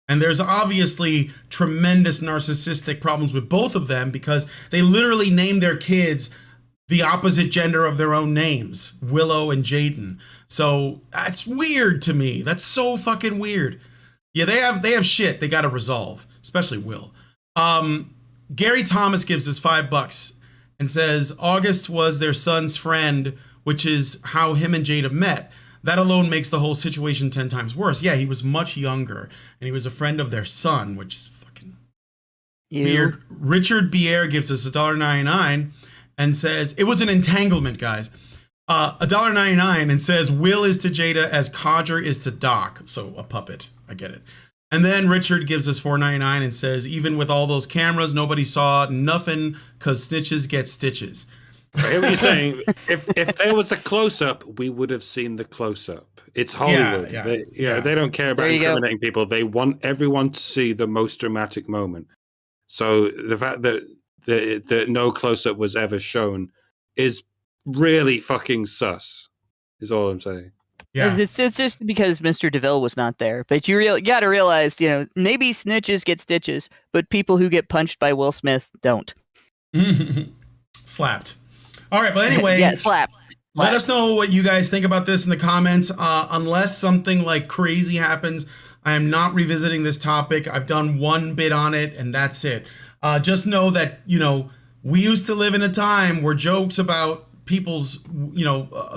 And there's obviously tremendous narcissistic problems with both of them because they literally name their kids the opposite gender of their own names, Willow and Jaden. So that's weird to me. That's so fucking weird. Yeah, they have shit they got to resolve, especially Will. Gary Thomas gives us $5 and says August was their son's friend, which is how him and Jada met. That alone makes the whole situation 10 times worse. Yeah, he was much younger and he was a friend of their son, which is fucking weird. Richard Bier gives us $1.99 and says it was an entanglement, guys. $1.99 and says Will is to Jada as Codger is to Doc. So a puppet. I get it. And then Richard gives us $4.99 and says, even with all those cameras, nobody saw nothing because snitches get stitches. I hear what you're saying. If there was a close-up, we would have seen the close-up. It's Hollywood. They don't care about incriminating people. They want everyone to see the most dramatic moment. So the fact that no close-up was ever shown is really fucking sus, is all I'm saying. Yeah. It's just because Mr. DeVille was not there. But you got to realize, maybe snitches get stitches, but people who get punched by Will Smith don't. Slapped. All right, but anyway. Yeah, slapped. Let us know what you guys think about this in the comments. Unless something like crazy happens, I am not revisiting this topic. I've done one bit on it, and that's it. Just know that, we used to live in a time where jokes about people's,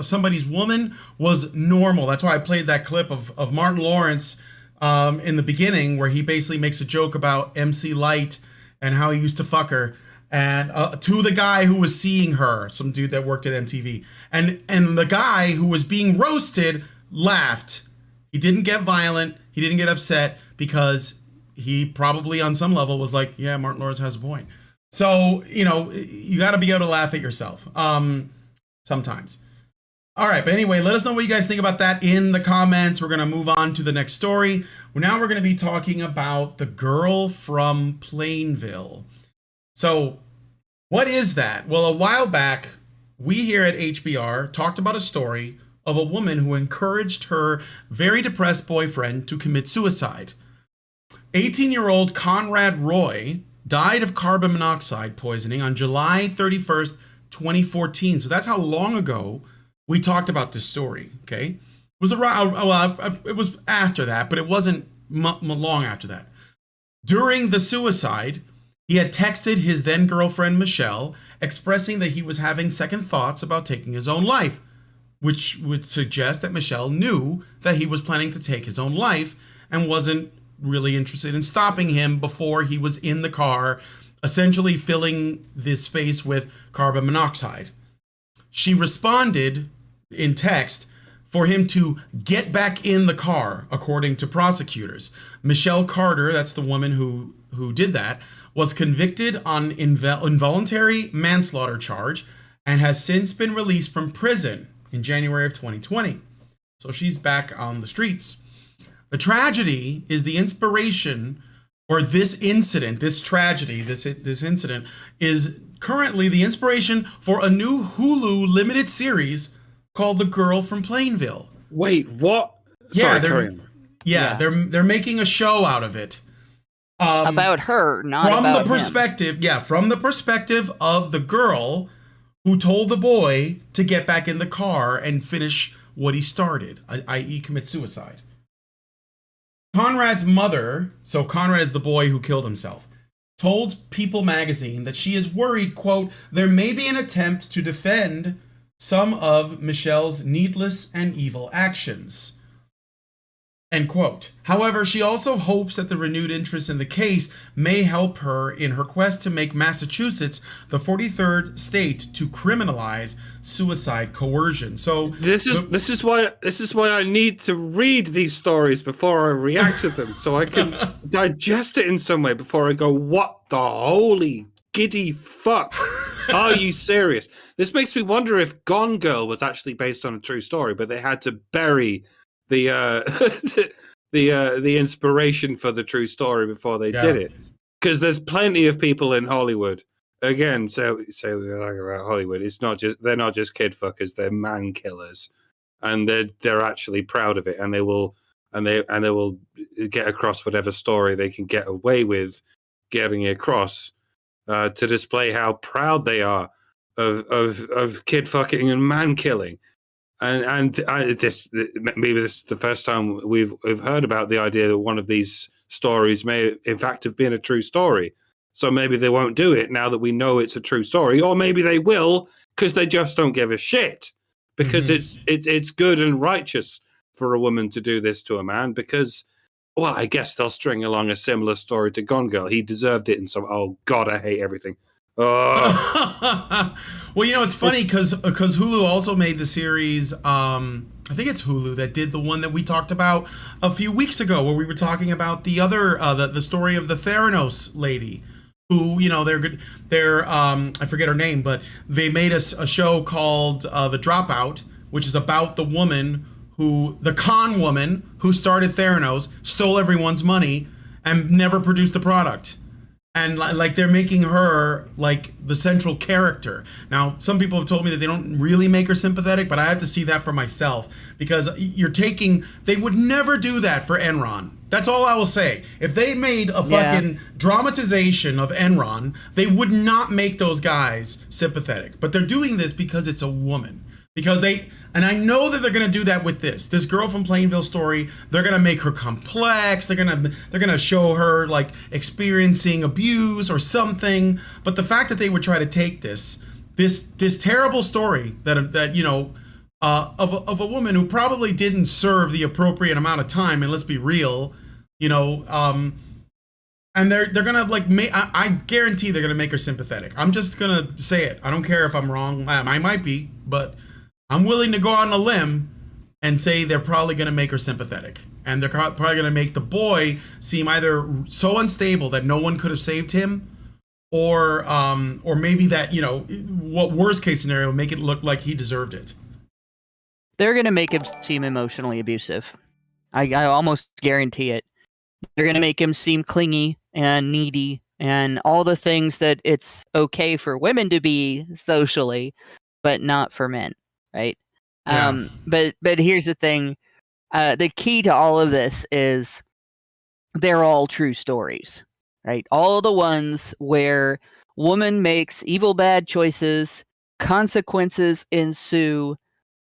somebody's woman was normal. That's why I played that clip of Martin Lawrence in the beginning, where he basically makes a joke about MC Light and how he used to fuck her, and to the guy who was seeing her, some dude that worked at MTV, and the guy who was being roasted laughed. He didn't get violent. He didn't get upset because he probably on some level was like, yeah, Martin Lawrence has a point. So, you got to be able to laugh at yourself. Sometimes. All right, but anyway, let us know what you guys think about that in the comments. We're going to move on to the next story. Now we're going to be talking about the girl from Plainville. So what is that? Well, a while back, we here at HBR talked about a story of a woman who encouraged her very depressed boyfriend to commit suicide. 18-year-old Conrad Roy died of carbon monoxide poisoning on July 31st, 2014. So that's how long ago we talked about this story. Okay, it was it was after that, but it wasn't long after that. During the suicide, he had texted his then girlfriend Michelle, expressing that he was having second thoughts about taking his own life, which would suggest that Michelle knew that he was planning to take his own life and wasn't really interested in stopping him before he was in the car, essentially filling this space with carbon monoxide. She responded in text for him to get back in the car, according to prosecutors. Michelle Carter, that's the woman who did that, was convicted on involuntary manslaughter charge and has since been released from prison in January of 2020. So she's back on the streets. The tragedy is the inspiration, or this incident, this tragedy, this incident is currently the inspiration for a new Hulu limited series called The Girl from Plainville. Wait, what? Yeah, Sorry, they're making a show out of it. About her, not from about the perspective, him. yeah, from the perspective of the girl who told the boy to get back in the car and finish what he started, i.e. commit suicide. Conrad's mother, so Conrad is the boy who killed himself, told People magazine that she is worried, quote, there may be an attempt to defend some of Michelle's needless and evil actions. End quote. However, she also hopes that the renewed interest in the case may help her in her quest to make Massachusetts the 43rd state to criminalize suicide coercion. So this is why I need to read these stories before I react to them, so I can digest it in some way before I go, what the holy giddy fuck? Are you serious? This makes me wonder if Gone Girl was actually based on a true story, but they had to bury the the inspiration for the true story before they did it, because there's plenty of people in Hollywood. Again, so we like about Hollywood. They're not just kid fuckers; they're man killers, and they're actually proud of it, and they will get across whatever story they can get away with getting across to display how proud they are of kid fucking and man killing. And maybe this is the first time we've heard about the idea that one of these stories may, in fact, have been a true story. So maybe they won't do it now that we know it's a true story, or maybe they will because they just don't give a shit because it's good and righteous for a woman to do this to a man because, well, I guess they'll string along a similar story to Gone Girl. He deserved it in some. Oh God, I hate everything. Well, you know, it's funny because Hulu also made the series. I think it's Hulu that did the one that we talked about a few weeks ago, where we were talking about the other the story of the Theranos lady, who, you know, they're good. They're I forget her name, but they made a show called The Dropout, which is about the woman the con woman who started Theranos, stole everyone's money, and never produced the product. And like they're making her like the central character. Now, some people have told me that they don't really make her sympathetic, but I have to see that for myself because they would never do that for Enron. That's all I will say. If they made a fucking dramatization of Enron, they would not make those guys sympathetic. But they're doing this because it's a woman. And I know that they're gonna do that with this girl from Plainville story. They're gonna make her complex. They're gonna show her like experiencing abuse or something. But the fact that they would try to take this terrible story that you know of a woman who probably didn't serve the appropriate amount of time, and let's be real, you know, and they're gonna like I guarantee they're gonna make her sympathetic. I'm just gonna say it. I don't care if I'm wrong. I might be, but I'm willing to go out on a limb and say they're probably going to make her sympathetic. And they're probably going to make the boy seem either so unstable that no one could have saved him, or maybe that, you know, what worst case scenario, make it look like he deserved it. They're going to make him seem emotionally abusive. I almost guarantee it. They're going to make him seem clingy and needy and all the things that it's okay for women to be socially, but not for men. Right. Yeah. But here's the thing. The key to all of this is they're all true stories, right? All of the ones where woman makes evil, bad choices, consequences ensue,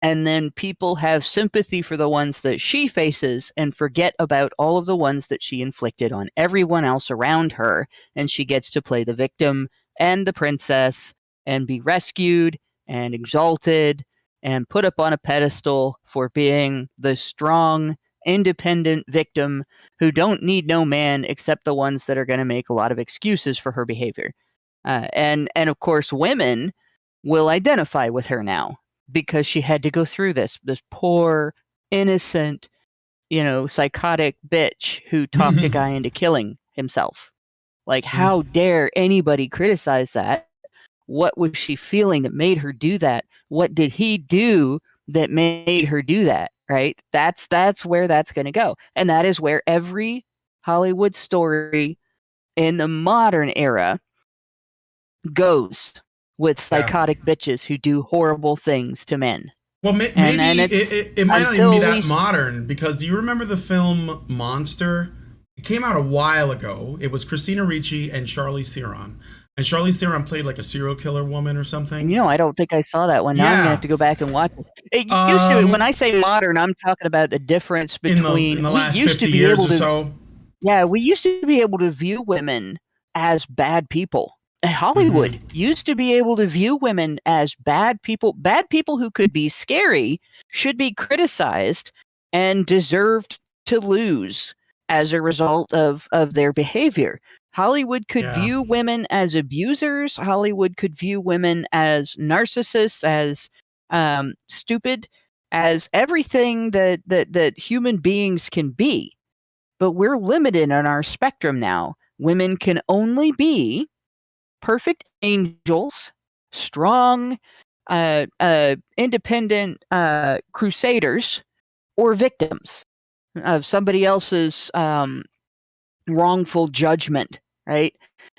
and then people have sympathy for the ones that she faces and forget about all of the ones that she inflicted on everyone else around her. And she gets to play the victim and the princess and be rescued and exalted and put up on a pedestal for being the strong, independent victim who don't need no man except the ones that are going to make a lot of excuses for her behavior. And of course, women will identify with her now because she had to go through this poor, innocent, you know, psychotic bitch who talked a guy into killing himself. Like, how dare anybody criticize that? What was she feeling that made her do that? What did he do that made her do that? Right? That's where that's going to go. And that is where every Hollywood story in the modern era goes, with psychotic bitches who do horrible things to men. Well, maybe it might not even be that modern, because do you remember the film Monster It came out a while ago. It was Christina Ricci and Charlize Theron. And Charlize Theron played like a serial killer woman or something. You know, I don't think I saw that one. Now I'm gonna have to go back and watch it. It used to. When I say modern, I'm talking about the difference between in the last 50 years or so. Yeah, we used to be able to view women as bad people. Hollywood used to be able to view women as bad people who could be scary, should be criticized, and deserved to lose as a result of their behavior. Hollywood could view women as abusers. Hollywood could view women as narcissists, as stupid, as everything that human beings can be. But we're limited on our spectrum now. Women can only be perfect angels, strong, independent crusaders, or victims of somebody else's wrongful judgment, right?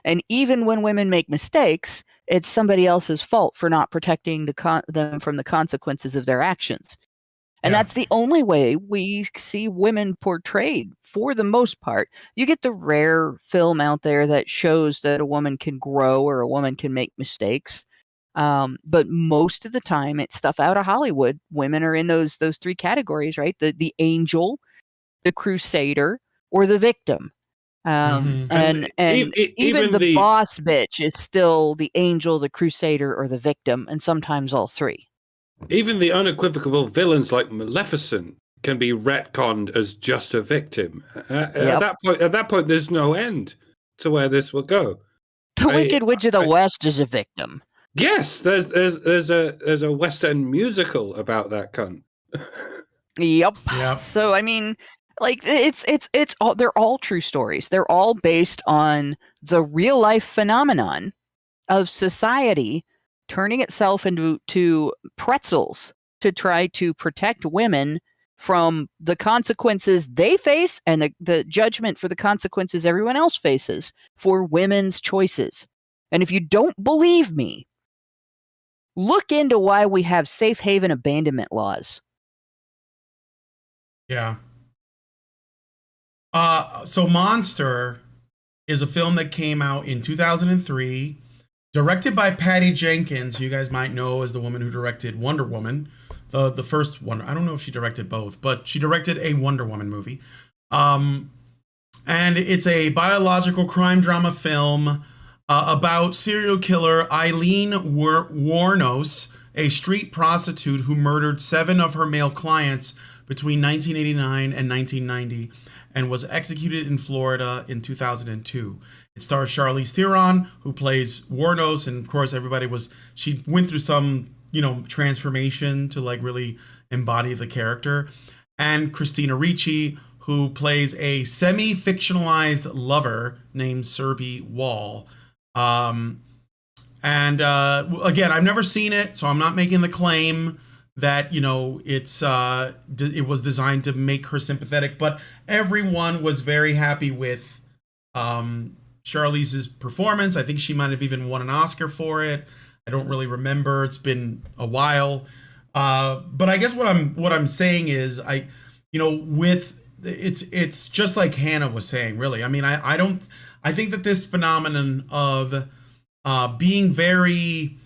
And even when women make mistakes, it's somebody else's fault for not protecting them from the consequences of their actions. And that's the only way we see women portrayed for the most part. You get the rare film out there that shows that a woman can grow or a woman can make mistakes. But most of the time, it's stuff out of Hollywood. Women are in those three categories, right? The angel, the crusader, or the victim. And even the boss bitch is still the angel, the crusader, or the victim, and sometimes all three. Even the unequivocal villains like Maleficent can be retconned as just a victim. At that point, there's no end to where this will go. The Wicked Witch of the West is a victim. Yes, there's a Western musical about that cunt. Yep. So I mean, like it's all, they're all true stories. They're all based on the real life phenomenon of society turning itself into pretzels to try to protect women from the consequences they face and the judgment for the consequences everyone else faces for women's choices. And if you don't believe me, look into why we have safe haven abandonment laws. Yeah. So Monster is a film that came out in 2003. Directed by Patty Jenkins, who you guys might know as the woman who directed Wonder Woman, the first one. I don't know if she directed both, but she directed a Wonder Woman movie. And it's a biological crime drama film about serial killer Eileen Wuornos, a street prostitute who murdered 7 of her male clients between 1989 and 1990 and was executed in Florida in 2002. It stars Charlize Theron, who plays Wuornos, and of course she went through some, transformation to like really embody the character. And Christina Ricci, who plays a semi-fictionalized lover named Serby Wall. Again, I've never seen it, so I'm not making the claim that, it was designed to make her sympathetic, but everyone was very happy with Charlize's performance. I think she might have even won an Oscar for it. I don't really remember. It's been a while. But I guess what I'm saying is it's just like Hannah was saying, really. I mean, I think that this phenomenon of being very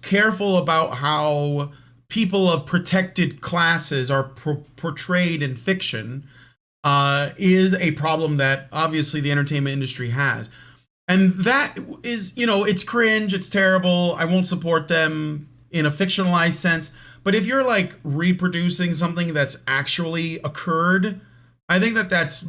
careful about how people of protected classes are portrayed in fiction is a problem that obviously the entertainment industry has. And that is, it's cringe, it's terrible. I won't support them in a fictionalized sense. But if you're like reproducing something that's actually occurred, I think that's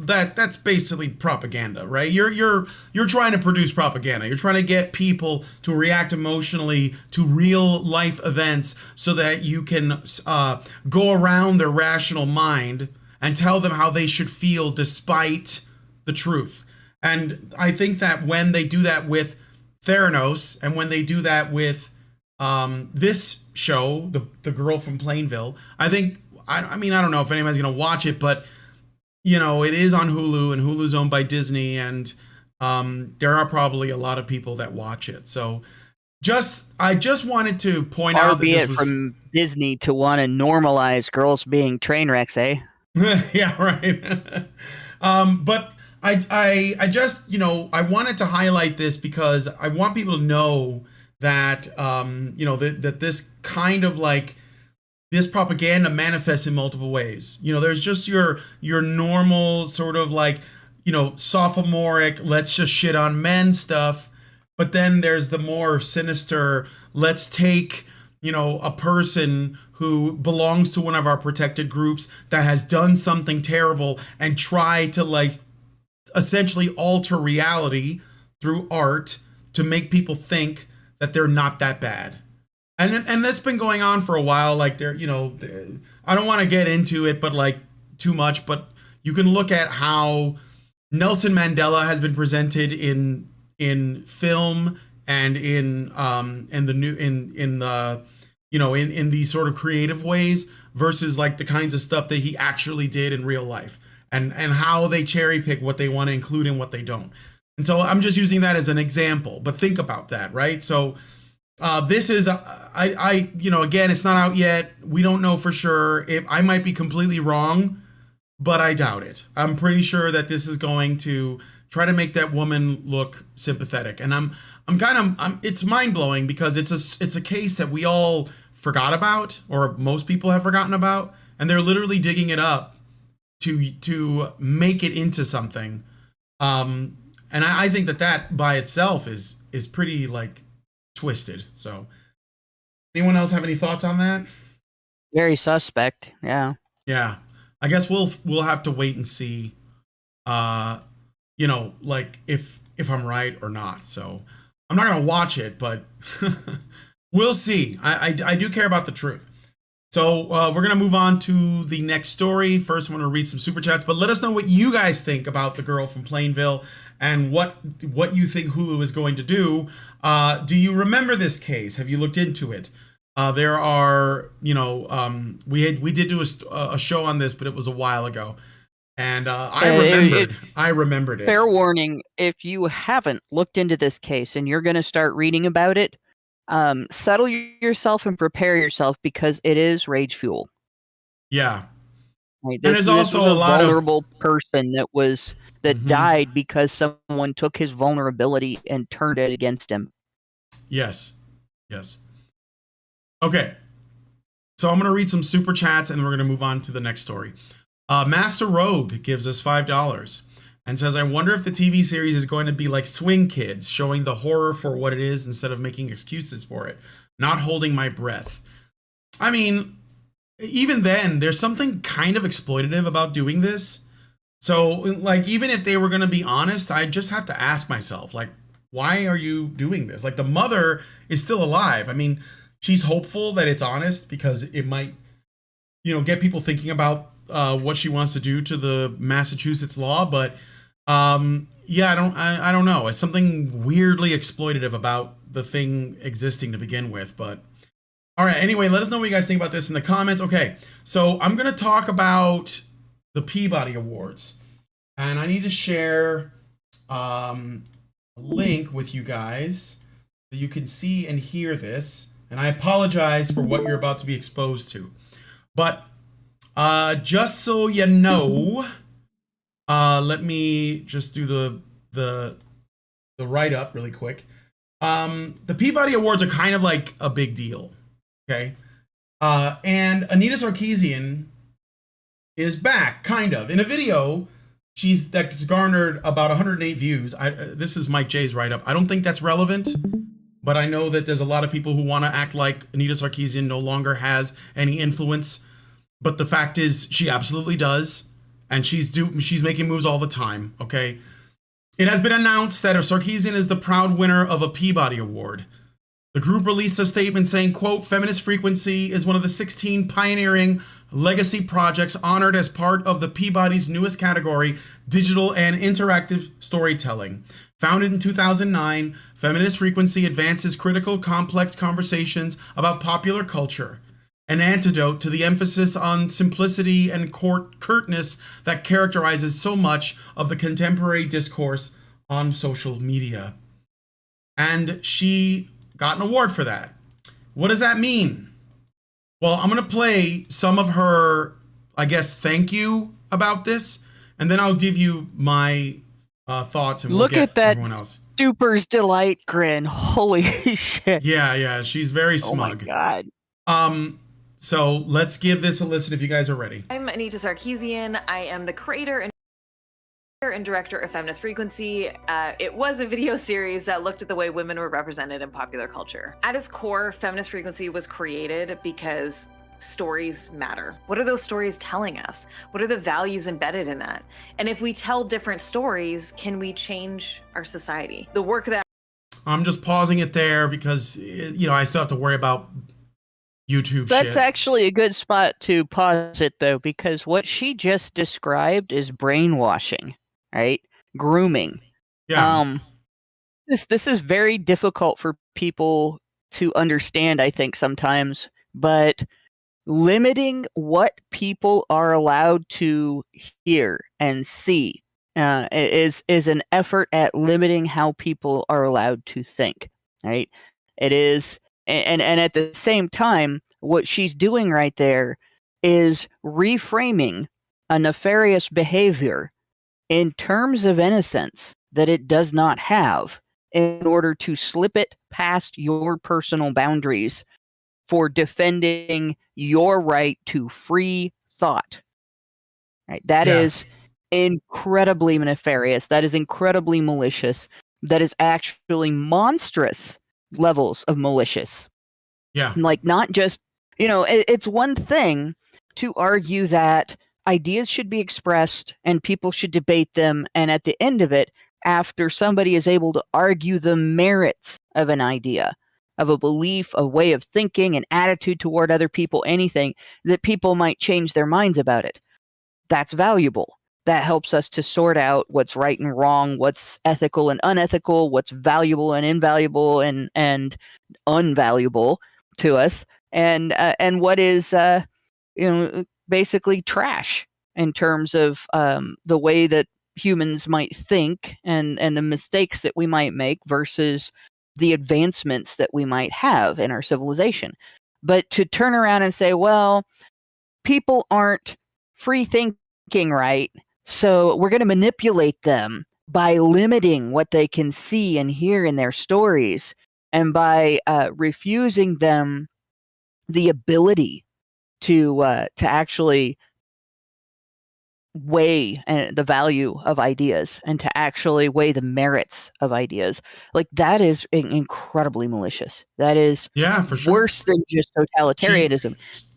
basically propaganda, right? You're trying to produce propaganda. You're trying to get people to react emotionally to real life events so that you can go around their rational mind and tell them how they should feel despite the truth. And I think that when they do that with Theranos and when they do that with this show, the girl from Plainville, I think, I mean, I don't know if anybody's going to watch it, but it is on Hulu, and Hulu's owned by Disney, and there are probably a lot of people that watch it. So I just wanted to point out that this was from Disney to want to normalize girls being train wrecks, eh? Yeah, right. But I just, I wanted to highlight this because I want people to know that, that this kind of like, this propaganda manifests in multiple ways. There's just your normal sort of like, sophomoric, let's just shit on men stuff. But then there's the more sinister, let's take, a person who belongs to one of our protected groups that has done something terrible and try to like essentially alter reality through art to make people think that they're not that bad. And that's been going on for a while. Like I don't want to get into it, but like too much, but you can look at how Nelson Mandela has been presented in film and in these sort of creative ways versus like the kinds of stuff that he actually did in real life, and how they cherry pick what they want to include and what they don't. And so I'm just using that as an example, but think about that, right? So this is, again, it's not out yet. We don't know for sure. I might be completely wrong, but I doubt it. I'm pretty sure that this is going to try to make that woman look sympathetic. And it's mind blowing because it's a case that we all forgot about, or most people have forgotten about, and they're literally digging it up to make it into something. And I think that by itself is pretty like twisted. So anyone else have any thoughts on that? Very suspect. Yeah. I guess we'll have to wait and see like if I'm right or not. So I'm not gonna watch it, but we'll see. I do care about the truth. So we're gonna move on to the next story. First, I'm gonna read some super chats, but let us know what you guys think about the girl from Plainville and what you think Hulu is going to do. Do you remember this case? Have you looked into it? There are, we did do a show on this, but it was a while ago, and I remembered it. Fair warning: if you haven't looked into this case and you're going to start reading about it, settle yourself and prepare yourself because it is rage fuel. Yeah, right? This is also a vulnerable person that died because someone took his vulnerability and turned it against him. Yes. Okay, so I'm going to read some super chats and we're going to move on to the next story. Master Rogue gives us $5 and says, I wonder if the TV series is going to be like Swing Kids, showing the horror for what it is instead of making excuses for it. Not holding my breath. I mean, even then, there's something kind of exploitative about doing this. So, like, even if they were going to be honest, I just have to ask myself, like, why are you doing this? Like, the mother is still alive. I mean, she's hopeful that it's honest because it might, get people thinking about what she wants to do to the Massachusetts law. But I don't know. It's something weirdly exploitative about the thing existing to begin with. But all right. Anyway, let us know what you guys think about this in the comments. Okay, so I'm gonna talk about the Peabody Awards, and I need to share a link with you guys so you can see and hear this. And I apologize for what you're about to be exposed to. But just so you know, let me just do the write-up really quick. The Peabody Awards are kind of like a big deal, okay? And Anita Sarkeesian is back, kind of. In a video, that's garnered about 108 views. This is Mike J's write-up. I don't think that's relevant, but I know that there's a lot of people who want to act like Anita Sarkeesian no longer has any influence. But the fact is, she absolutely does, and she's making moves all the time, okay? It has been announced that Sarkeesian is the proud winner of a Peabody Award. The group released a statement saying, quote, Feminist Frequency is one of the 16 pioneering legacy projects honored as part of the Peabody's newest category, digital and interactive storytelling. Founded in 2009, Feminist Frequency advances critical, complex conversations about popular culture, an antidote to the emphasis on simplicity and curtness that characterizes so much of the contemporary discourse on social media. And she got an award for that. What does that mean? Well, I'm going to play some of her, I guess, thank you about this, and then I'll give you my thoughts, and we'll Look get at that everyone else. Duper's delight grin. Holy shit. Yeah, she's very smug. Oh my god. So let's give this a listen if you guys are ready. I'm Anita Sarkeesian. I am the creator and director of Feminist Frequency. It was a video series that looked at the way women were represented in popular culture. At its core, Feminist Frequency was created because stories matter. What are those stories telling us? What are the values embedded in that? And if we tell different stories, can we change our society? The work that I'm just pausing it there because, I still have to worry about YouTube That's shit. actually a good spot to pause it, though, because what she just described is brainwashing, right? Grooming. Yeah. This is very difficult for people to understand, I think, sometimes, but limiting what people are allowed to hear and see is an effort at limiting how people are allowed to think, right? It is. And at the same time, what she's doing right there is reframing a nefarious behavior in terms of innocence that it does not have in order to slip it past your personal boundaries for defending your right to free thought. Right? That is incredibly nefarious. That is incredibly malicious. That is actually monstrous levels of malicious. Yeah. Like, not just, it's one thing to argue that ideas should be expressed and people should debate them, and at the end of it, after somebody is able to argue the merits of an idea, of a belief, a way of thinking, an attitude toward other people, anything, that people might change their minds about it. That's valuable. That helps us to sort out what's right and wrong, what's ethical and unethical, what's valuable and invaluable and unvaluable to us, and what is basically trash in terms of the way that humans might think and the mistakes that we might make versus the advancements that we might have in our civilization. But to turn around and say, well, people aren't free thinking, right? So we're going to manipulate them by limiting what they can see and hear in their stories, and by refusing them the ability to actually weigh the value of ideas and to actually weigh the merits of ideas. Like, that is incredibly malicious. That is for sure. worse than just totalitarianism.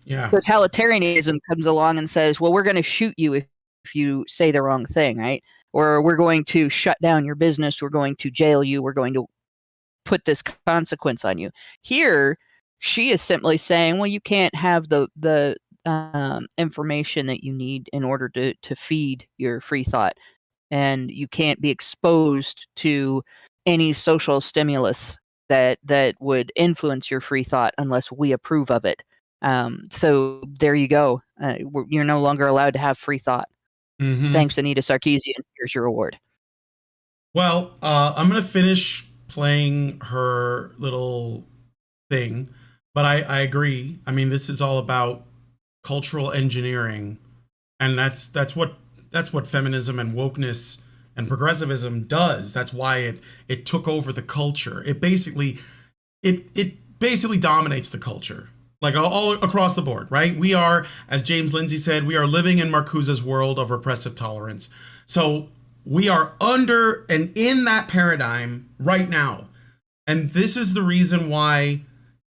Totalitarianism comes along and says, well, we're going to shoot you if you say the wrong thing, right? Or we're going to shut down your business, we're going to jail you, we're going to put this consequence on you. Here, she is simply saying, well, you can't have the information that you need in order to feed your free thought, and you can't be exposed to any social stimulus that would influence your free thought unless we approve of it. So there you go. You're no longer allowed to have free thought. Mm-hmm. Thanks, Anita Sarkeesian. Here's your award. Well, I'm going to finish playing her little thing, but I agree. I mean, this is all about cultural engineering, and that's what feminism and wokeness and progressivism does. That's why it took over the culture. It basically dominates the culture. Like all across the board, right? We are, as James Lindsay said, we are living in Marcuse's world of repressive tolerance. So we are under and in that paradigm right now. And this is the reason why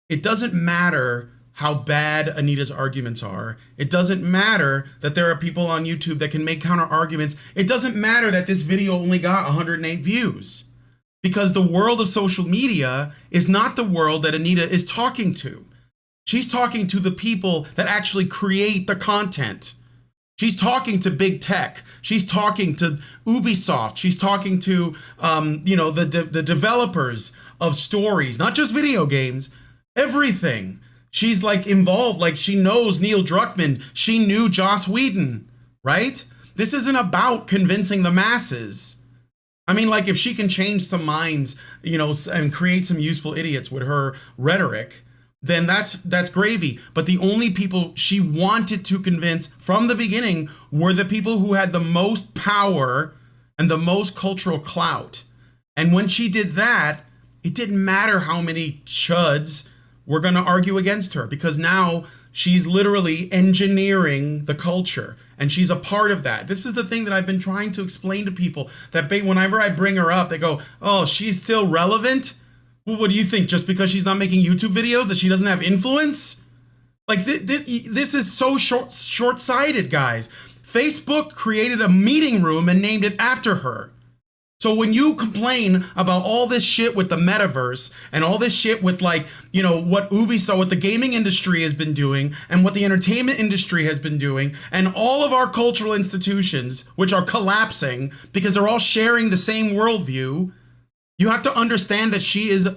it doesn't matter how bad Anita's arguments are. It doesn't matter that there are people on YouTube that can make counter arguments. It doesn't matter that this video only got 108 views. Because the world of social media is not the world that Anita is talking to. She's talking to the people that actually create the content. She's talking to big tech. She's talking to Ubisoft. She's talking to, the developers of stories, not just video games, everything. She's like involved, like she knows Neil Druckmann. She knew Joss Whedon, right? This isn't about convincing the masses. I mean, like, if she can change some minds, and create some useful idiots with her rhetoric, then that's gravy. But the only people she wanted to convince from the beginning were the people who had the most power and the most cultural clout. And when she did that, it didn't matter how many chuds were going to argue against her, because now she's literally engineering the culture and she's a part of that. This is the thing that I've been trying to explain to people, that whenever I bring her up, they go, oh, she's still relevant? Well, what do you think? Just because she's not making YouTube videos that she doesn't have influence? Like, this is so short-sighted, guys. Facebook created a meeting room and named it after her. So when you complain about all this shit with the metaverse and all this shit with, like, you know, what Ubisoft, what the gaming industry has been doing and what the entertainment industry has been doing, and all of our cultural institutions, which are collapsing because they're all sharing the same worldview, you have to understand that she is a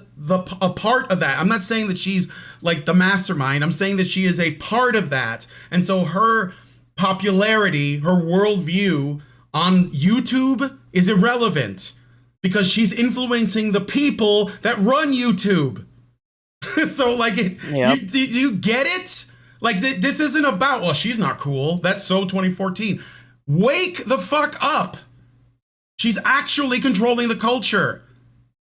part of that. I'm not saying that she's like the mastermind. I'm saying that she is a part of that. And so her popularity, her worldview on YouTube is irrelevant because she's influencing the people that run YouTube. So, like, do you get it? Like, this isn't about, well, she's not cool. That's so 2014. Wake the fuck up. She's actually controlling the culture.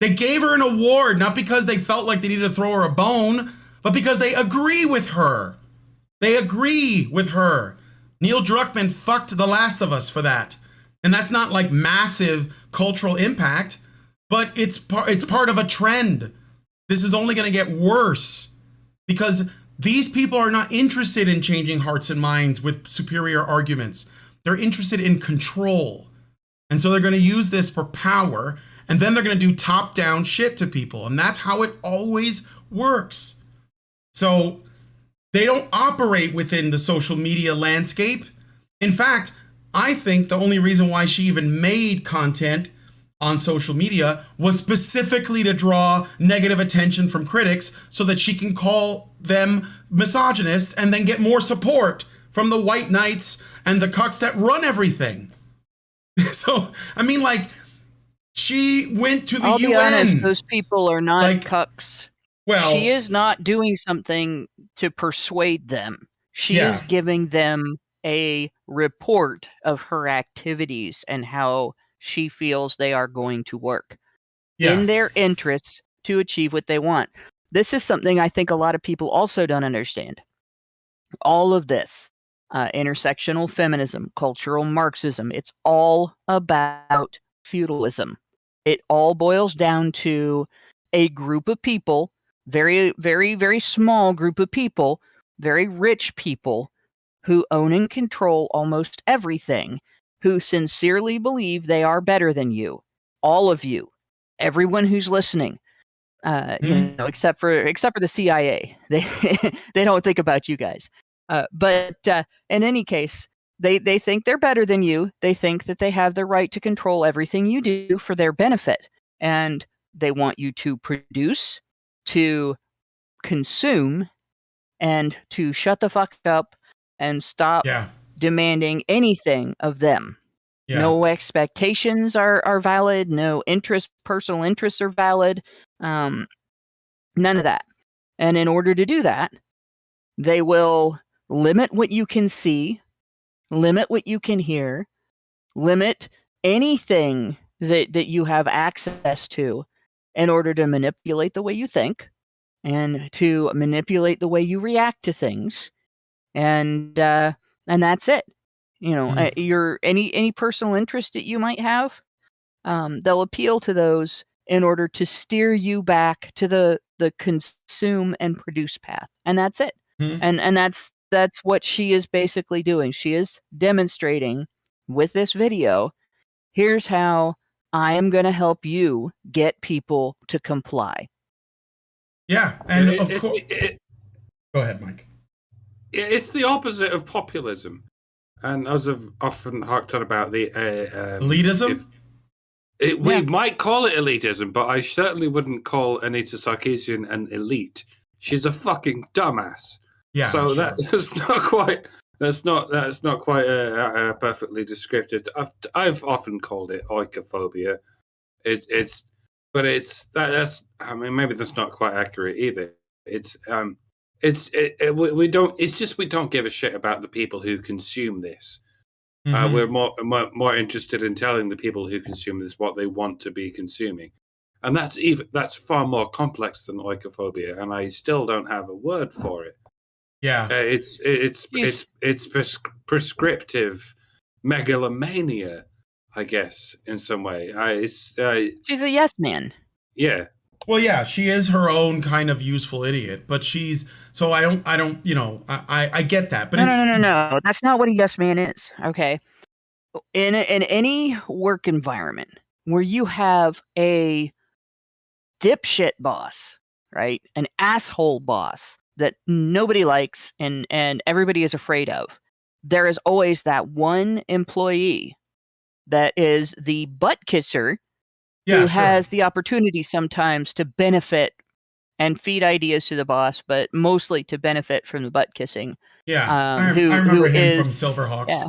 They gave her an award not because they felt like they needed to throw her a bone, but because they agree with her. They agree with her. Neil Druckmann fucked The Last of Us for that. And that's not like massive cultural impact, but it's part of a trend. This is only going to get worse because these people are not interested in changing hearts and minds with superior arguments. They're interested in control. And so they're going to use this for power, and then they're going to do top-down shit to people. And that's how it always works. So they don't operate within the social media landscape. In fact, I think the only reason why she even made content on social media was specifically to draw negative attention from critics so that she can call them misogynists and then get more support from the white knights and the cucks that run everything. So, I mean, like, she went to the UN. I'll be honest, those people are not like, cucks. Well, she is not doing something to persuade them. She is giving them a report of her activities and how she feels they are going to work in their interests to achieve what they want. This is something I think a lot of people also don't understand. All of this, intersectional feminism, cultural Marxism, it's all about feudalism. It all boils down to a group of people, very, very, very small group of people, very rich people, who own and control almost everything, who sincerely believe they are better than you. All of you. Everyone who's listening. You know, except for the CIA. They don't think about you guys. But in any case, they think they're better than you. They think that they have the right to control everything you do for their benefit. And they want you to produce, to consume, and to shut the fuck up and stop demanding anything of them. No expectations are valid. No personal interests are valid. None of that. And in order to do that, they will limit what you can see, limit what you can hear, limit anything that you have access to in order to manipulate the way you think and to manipulate the way you react to things. And that's it. You know, your any personal interest that you might have, they'll appeal to those in order to steer you back to the consume and produce path, and that's it. And that's what she is basically doing. She is demonstrating with this video. Here's how I am going to help you get people to comply. Yeah, and of course. Go ahead, Mike. It's the opposite of populism, and as I've often harked on about the elitism. We might call it elitism, but I certainly wouldn't call Anita Sarkeesian an elite. She's a fucking dumbass. Yeah. So that's not quite. That's not quite perfectly descriptive. I've often called it oikophobia. That's. I mean, maybe that's not quite accurate either. We don't give a shit about the people who consume this. We're more interested in telling the people who consume this what they want to be consuming, and that's far more complex than oikophobia, and I still don't have a word for it. Yeah, it's prescriptive megalomania, I guess, in some way. She's a yes man. Yeah. Well, yeah, she is her own kind of useful idiot, but I don't, I get that, but no. That's not what a yes man is. Okay. In any work environment where you have a dipshit boss, right? An asshole boss that nobody likes and everybody is afraid of, there is always that one employee that is the butt kisser who has the opportunity sometimes to benefit and feed ideas to the boss, but mostly to benefit from the butt kissing. Yeah, I remember him from Silverhawks. Yeah,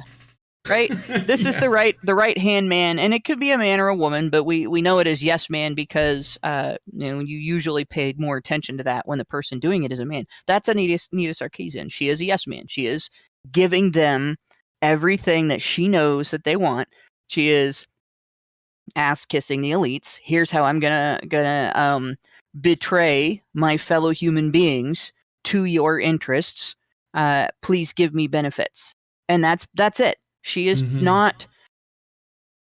right. This is the right hand man, and it could be a man or a woman, but we know it as yes man because you usually pay more attention to that when the person doing it is a man. That's Anita Sarkeesian. She is a yes man. She is giving them everything that she knows that they want. She is ass kissing the elites. Here's how I'm gonna betray my fellow human beings to your interests. Please give me benefits, and that's it. She is not.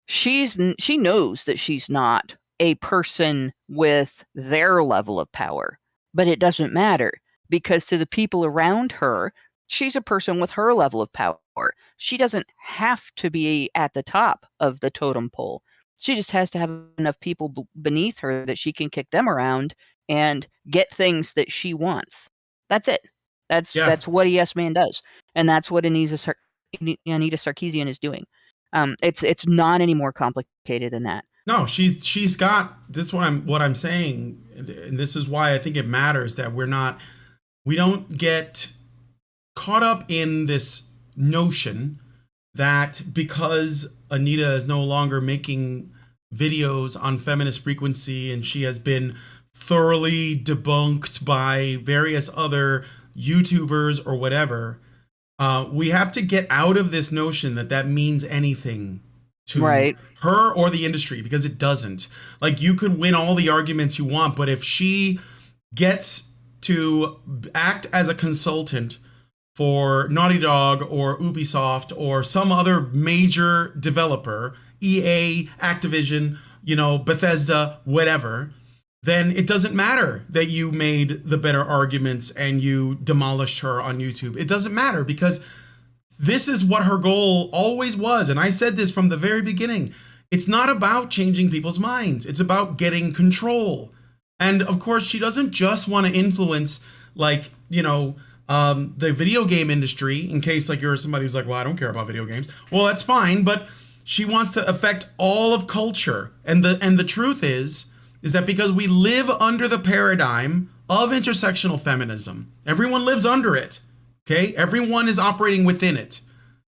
She knows that she's not a person with their level of power, but it doesn't matter because to the people around her, she's a person with her level of power. She doesn't have to be at the top of the totem pole. She just has to have enough people beneath her that she can kick them around and get things that she wants. That's it. That's what a yes man does, and that's what Anita Sarkeesian is doing. It's not any more complicated than that. No, she's got this. What I'm saying, and this is why I think it matters that we don't get caught up in this notion that because Anita is no longer making videos on feminist frequency and she has been thoroughly debunked by various other YouTubers or whatever, we have to get out of this notion that means anything to her or the industry, because it doesn't. Like, you could win all the arguments you want, but if she gets to act as a consultant for Naughty Dog or Ubisoft or some other major developer, EA, Activision, Bethesda, whatever, then it doesn't matter that you made the better arguments and you demolished her on YouTube. It doesn't matter because this is what her goal always was. And I said this from the very beginning. It's not about changing people's minds. It's about getting control. And of course, she doesn't just want to influence, the video game industry, in case you're somebody who's like, well, I don't care about video games. Well, that's fine, but she wants to affect all of culture. And the truth is that because we live under the paradigm of intersectional feminism, everyone lives under it. Okay? Everyone is operating within it.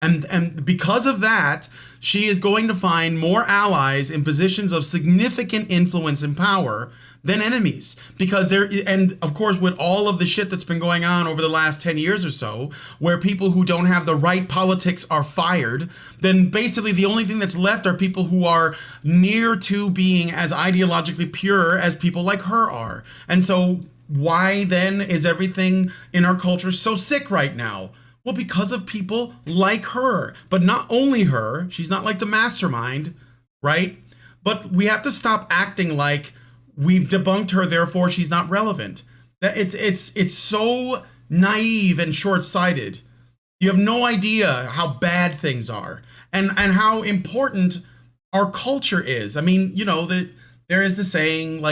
And because of that, she is going to find more allies in positions of significant influence and power than enemies. Because and of course, with all of the shit that's been going on over the last 10 years or so, where people who don't have the right politics are fired, then basically the only thing that's left are people who are near to being as ideologically pure as people like her are. And so why then is everything in our culture so sick right now? Well, because of people like her. But not only her, she's not like the mastermind, right? But we have to stop acting like we've debunked her, therefore she's not relevant. That it's so naive and short-sighted. You have no idea how bad things are and how important our culture is. I mean, there is the saying,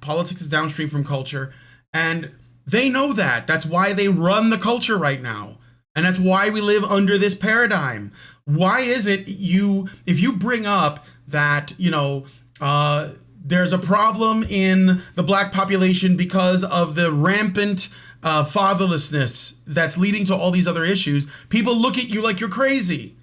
politics is downstream from culture, and they know that. That's why they run the culture right now. And that's why we live under this paradigm. Why is it if you bring up that, there's a problem in the black population because of the rampant fatherlessness that's leading to all these other issues, people look at you like you're crazy.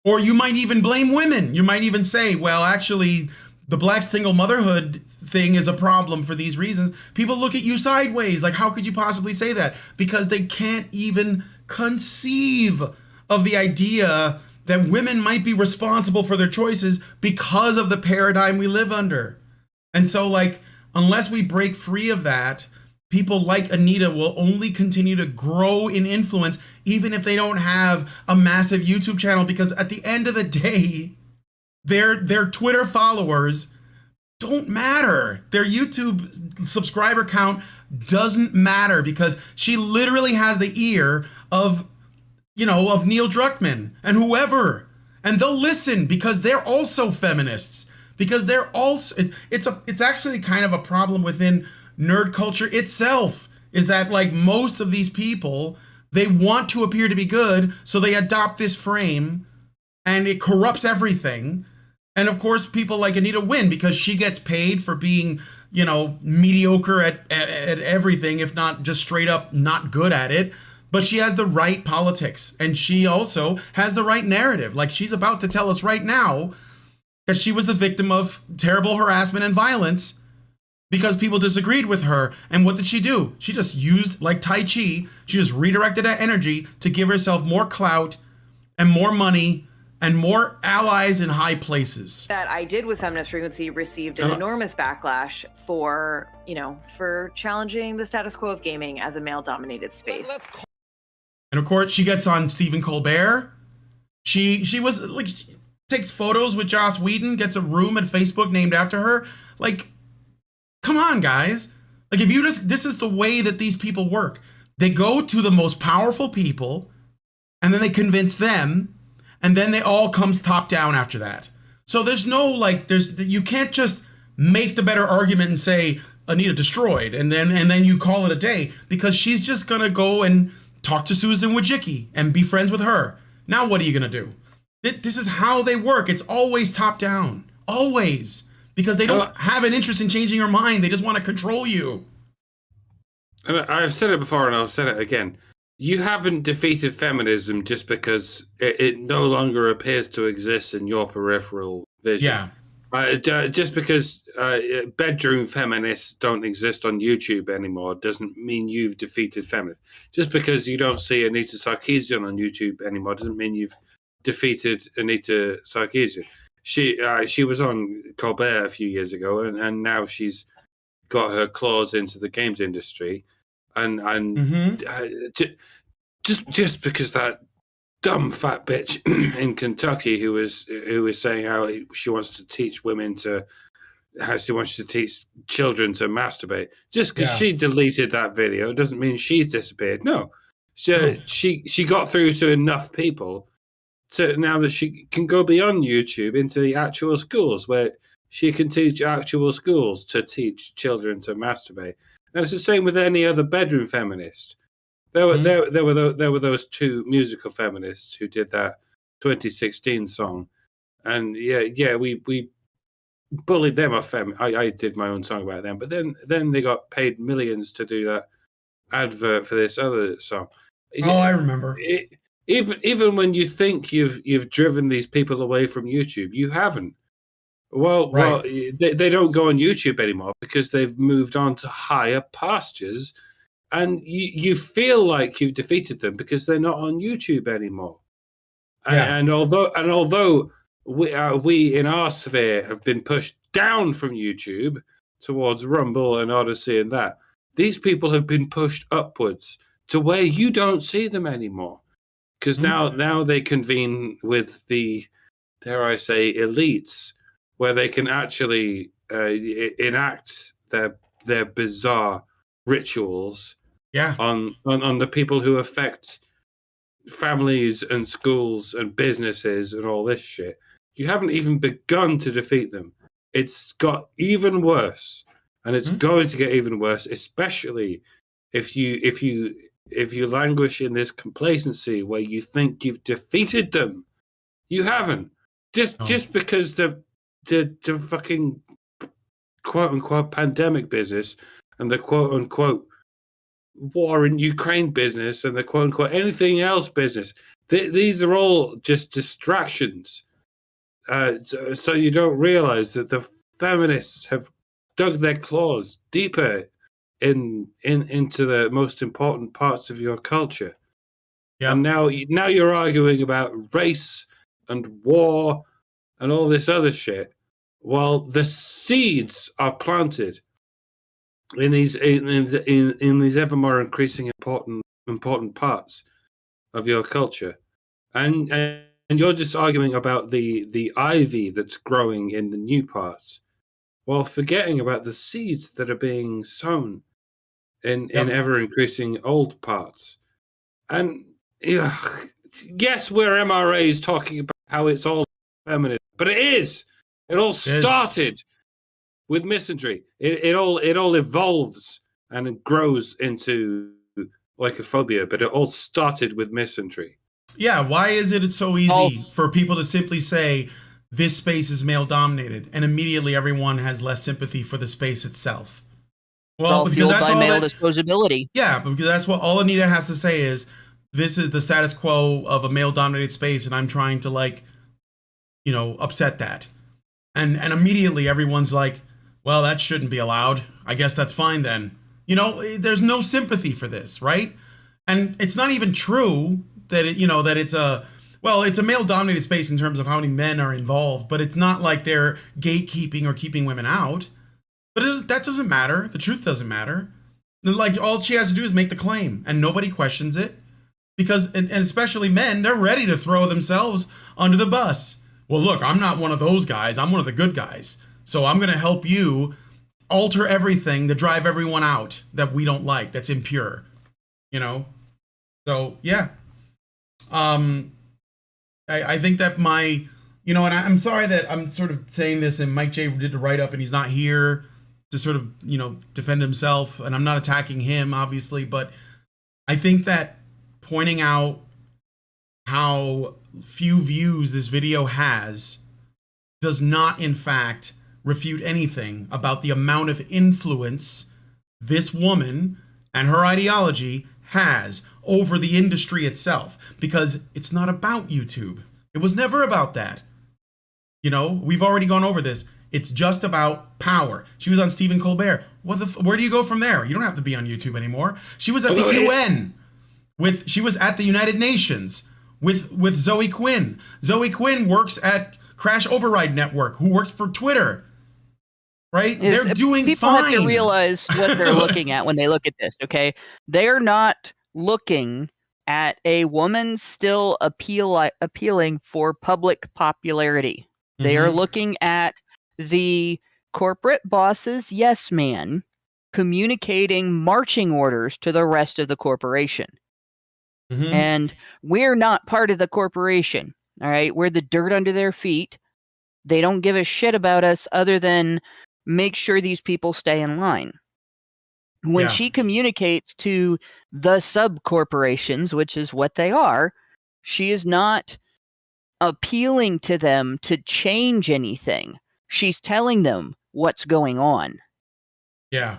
Or you might even blame women. You might even say, well, actually, the black single motherhood thing is a problem for these reasons. People look at you sideways. Like, how could you possibly say that? Because they can't even conceive of the idea that women might be responsible for their choices because of the paradigm we live under. And so, like, unless we break free of that, people like Anita will only continue to grow in influence, even if they don't have a massive YouTube channel, because at the end of the day, their Twitter followers don't matter. Their YouTube subscriber count doesn't matter, because she literally has the ear of, you know, of Neil Druckmann and whoever, and they'll listen because they're also feminists, because they're also, it's actually kind of a problem within nerd culture itself, is that, like, most of these people, they want to appear to be good, so they adopt this frame, and it corrupts everything. And of course, people like Anita win because she gets paid for being, you know, mediocre at everything, if not just straight up not good at it. But she has the right politics, and she also has the right narrative. Like, she's about to tell us right now that she was a victim of terrible harassment and violence because people disagreed with her. And what did she do? She just used, like Tai Chi, she just redirected that energy to give herself more clout and more money and more allies in high places. That I did with Feminist Frequency received an enormous backlash for, you know, for challenging the status quo of gaming as a male-dominated space. And of course, she gets on Stephen Colbert. She was like, she takes photos with Joss Whedon, gets a room at Facebook named after her. Like, come on, guys. Like, if you just, this is the way that these people work. They go to the most powerful people, and then they convince them, and then they all comes top down after that. So there's no, like, you can't just make the better argument and say Anita destroyed, and then you call it a day, because she's just gonna go and talk to Susan Wojcicki and be friends with her. Now what are you gonna do? This is how they work. It's always top down, always, because they don't have an interest in changing your mind. They just want to control you. And I've said it before, and I'll say it again. You haven't defeated feminism just because it no longer appears to exist in your peripheral vision. Yeah. Just because bedroom feminists don't exist on YouTube anymore doesn't mean you've defeated feminism. Just because you don't see Anita Sarkeesian on YouTube anymore doesn't mean you've defeated Anita Sarkeesian. She was on Colbert a few years ago, and now she's got her claws into the games industry, and just because that dumb fat bitch in Kentucky who was saying how she wants to teach children to masturbate, just because she deleted that video doesn't mean she's disappeared. No, she got through to enough people to now that she can go beyond YouTube into the actual schools where she can teach actual schools to teach children to masturbate. And it's the same with any other bedroom feminist. There were those two musical feminists who did that 2016 song, and we bullied them off. I did my own song about them, but then they got paid millions to do that advert for this other song. Oh, I remember. Even when you think you've driven these people away from YouTube, you haven't. Well, they don't go on YouTube anymore because they've moved on to higher pastures. And you feel like you've defeated them because they're not on YouTube anymore. Yeah. And although we in our sphere have been pushed down from YouTube towards Rumble and Odyssey and that, these people have been pushed upwards to where you don't see them anymore. Because now they convene with the, dare I say, elites, where they can actually enact their bizarre rituals on the people who affect families and schools and businesses and all this shit. You haven't even begun to defeat them. It's got even worse, and it's going to get even worse, especially if you languish in this complacency where you think you've defeated them. You haven't. Just because the fucking quote unquote pandemic business and the quote unquote war in Ukraine business and the quote unquote anything else business, these are all just distractions. So you don't realize that the feminists have dug their claws deeper into the most important parts of your culture. Yeah. And now you're arguing about race and war and all this other shit, while the seeds are planted in these ever more increasing important parts of your culture, and you're just arguing about the ivy that's growing in the new parts, while forgetting about the seeds that are being sown in ever increasing old parts. And yes, we're MRAs talking about how it's all feminine, but it is. It all started with misandry. It all evolves and it grows into oikophobia, but it all started with misandry. Yeah, why is it so easy for people to simply say this space is male dominated, and immediately everyone has less sympathy for the space itself? Well, because that's all male disposability. Yeah, because that's what all Anita has to say is, this is the status quo of a male dominated space, and I'm trying to, like, you know, upset that. And immediately everyone's like, well, that shouldn't be allowed. I guess that's fine then. You know, there's no sympathy for this, right? And it's not even true that it's a male dominated space in terms of how many men are involved, but it's not like they're gatekeeping or keeping women out. But that doesn't matter. The truth doesn't matter. Like, all she has to do is make the claim, and nobody questions it, because, and especially men, they're ready to throw themselves under the bus. Well, look, I'm not one of those guys. I'm one of the good guys. So I'm going to help you alter everything to drive everyone out that we don't like, that's impure, you know? So, yeah. I think that and I'm sorry that I'm sort of saying this, and Mike J did the write-up and he's not here to sort of, defend himself, and I'm not attacking him, obviously, but I think that pointing out how few views this video has does not, in fact, refute anything about the amount of influence this woman and her ideology has over the industry itself, because it's not about YouTube. It was never about that. We've already gone over this. It's just about power. She was on Stephen Colbert. Where do you go from there? You don't have to be on YouTube anymore. She was at the UN. She was at the United Nations with Zoe Quinn. Zoe Quinn works at Crash Override Network, who works for Twitter. Right? They're doing people fine. People have to realize what they're looking at when they look at this, okay? They're not looking at a woman still appealing for public popularity. They are looking at the corporate boss's yes man communicating marching orders to the rest of the corporation. And we're not part of the corporation, all right? We're the dirt under their feet. They don't give a shit about us other than make sure these people stay in line. When she communicates to the sub-corporations, which is what they are, she is not appealing to them to change anything. She's telling them what's going on. Yeah.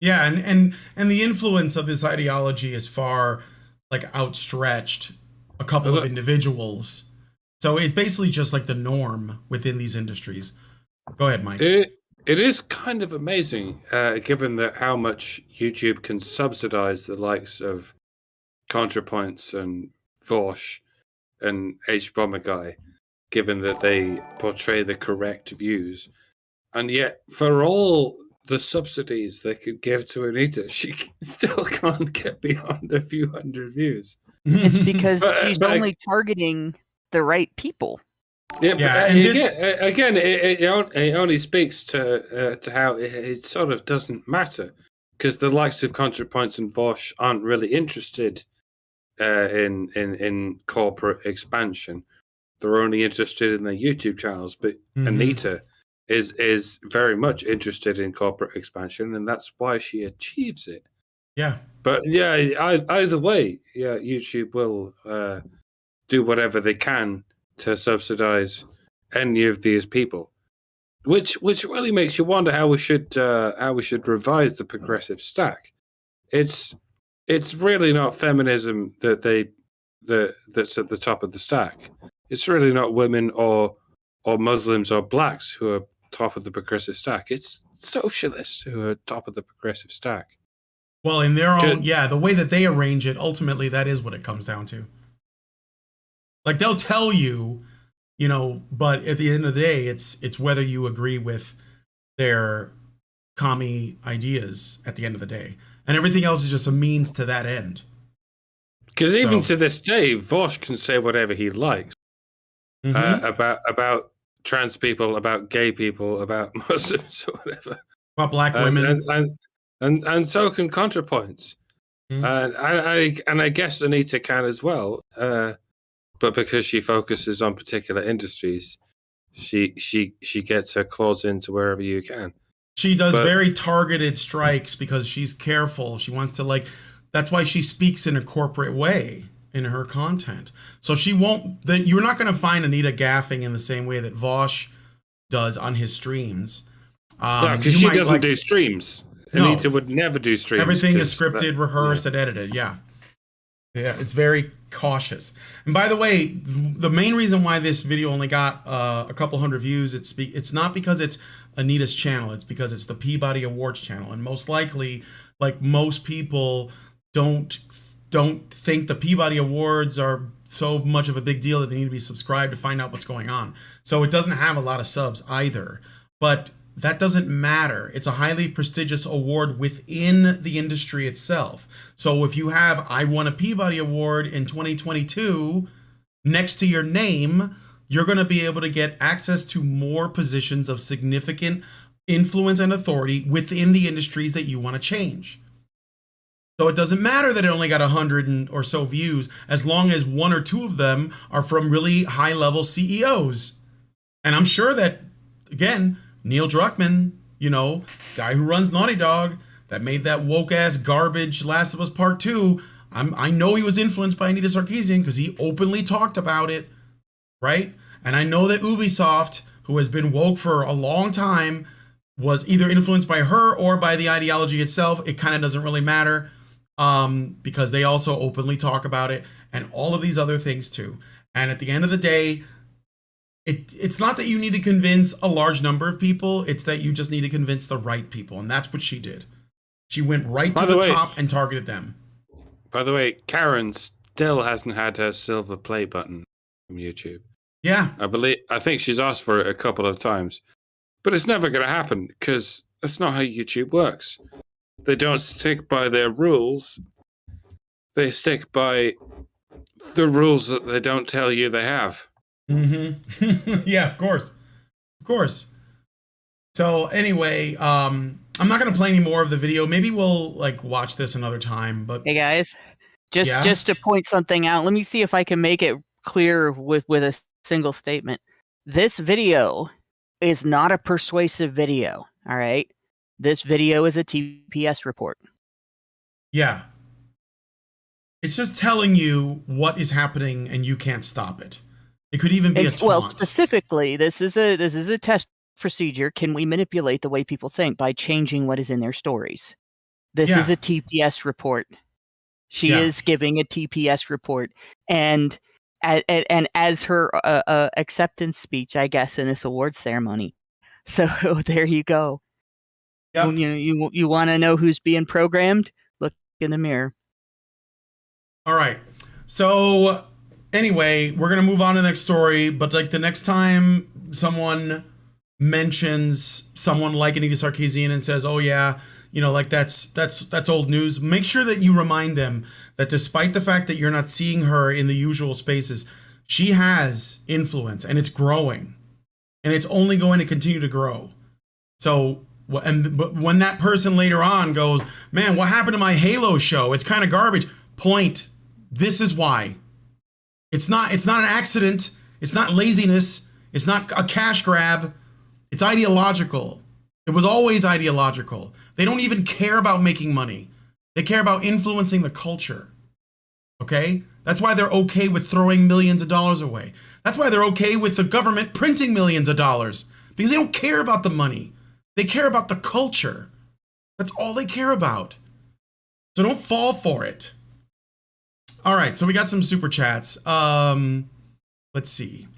Yeah, and the influence of this ideology is far, like, outstretched a couple of individuals. So it's basically just like the norm within these industries. Go ahead, Mike. It is kind of amazing, given that how much YouTube can subsidize the likes of ContraPoints and Vosh and H-Bomber Guy, given that they portray the correct views. And yet, for all the subsidies they could give to Anita, she still can't get beyond a few hundred views. It's because she's only targeting the right people. Yeah, again, it only speaks to how it sort of doesn't matter, because the likes of ContraPoints and Vosh aren't really interested in corporate expansion. They're only interested in their YouTube channels. But Anita is very much interested in corporate expansion, and that's why she achieves it. Yeah. But yeah, either way, yeah, YouTube will do whatever they can to subsidize any of these people, which really makes you wonder how we should revise the progressive stack. It's really not feminism that's at the top of the stack. It's really not women or Muslims or blacks who are top of the progressive stack. It's socialists who are top of the progressive stack. Well, in their own, the way that they arrange it, ultimately that is what it comes down to. Like, they'll tell you you know, but at the end of the day, it's whether you agree with their commie ideas at the end of the day. And everything else is just a means to that end. Because even to this day, Vosh can say whatever he likes about trans people, about gay people, about Muslims or whatever. About black women. And so can ContraPoints. And I guess Anita can as well. But because she focuses on particular industries, she gets her claws into wherever you can. She does very targeted strikes because she's careful. She wants to that's why she speaks in a corporate way in her content. So she won't, you're not going to find Anita gaffing in the same way that Vosh does on his streams. Because she doesn't do streams. No, Anita would never do streams. Everything is scripted, rehearsed, and edited. Yeah. Yeah, it's very cautious. And by the way, the main reason why this video only got a couple hundred views, it's not because it's Anita's channel, it's because it's the Peabody Awards channel. And most likely, like most people don't think the Peabody Awards are so much of a big deal that they need to be subscribed to find out what's going on. So it doesn't have a lot of subs either. But that doesn't matter. It's a highly prestigious award within the industry itself. So if you have I won a Peabody Award in 2022 next to your name, you're going to be able to get access to more positions of significant influence and authority within the industries that you want to change. So it doesn't matter that it only got 100 or so views, as long as one or two of them are from really high-level CEOs. And I'm sure that, again, Neil Druckmann, you know, guy who runs Naughty Dog, that made that woke-ass garbage Last of Us Part 2, I know he was influenced by Anita Sarkeesian because he openly talked about it, right? And I know that Ubisoft, who has been woke for a long time, was either influenced by her or by the ideology itself. It kind of doesn't really matter because they also openly talk about it and all of these other things too. And at the end of the day, it's not that you need to convince a large number of people. It's that you just need to convince the right people. And that's what she did. She went right to the top and targeted them. By the way, Karen still hasn't had her silver play button from YouTube. Yeah. I think she's asked for it a couple of times. But it's never going to happen because that's not how YouTube works. They don't stick by their rules. They stick by the rules that they don't tell you they have. Mm-hmm. Yeah, of course. Of course. So anyway, I'm not going to play any more of the video. Maybe we'll watch this another time. But hey guys, just to point something out, let me see if I can make it clear with a single statement. This video is not a persuasive video. All right. This video is a TPS report. Yeah. It's just telling you what is happening and you can't stop it. It could even be a taunt. Well, specifically, this is a test procedure. Can we manipulate the way people think by changing what is in their stories? This is a TPS report. She is giving a TPS report. And as her acceptance speech, I guess, in this awards ceremony. So there you go. Yep. You want to know who's being programmed? Look in the mirror. All right. So anyway, we're going to move on to the next story. But the next time someone mentions someone like Anita Sarkeesian and says, oh, yeah, that's old news. Make sure that you remind them that despite the fact that you're not seeing her in the usual spaces, she has influence and it's growing and it's only going to continue to grow. So, but when that person later on goes, man, what happened to my Halo show? It's kind of garbage. Point. This is why. It's not an accident. It's not laziness. It's not a cash grab. It's ideological. It was always ideological. They don't even care about making money. They care about influencing the culture. Okay? That's why they're okay with throwing millions of dollars away. That's why they're okay with the government printing millions of dollars. Because they don't care about the money. They care about the culture. That's all they care about. So don't fall for it. All right, so we got some super chats. Let's see.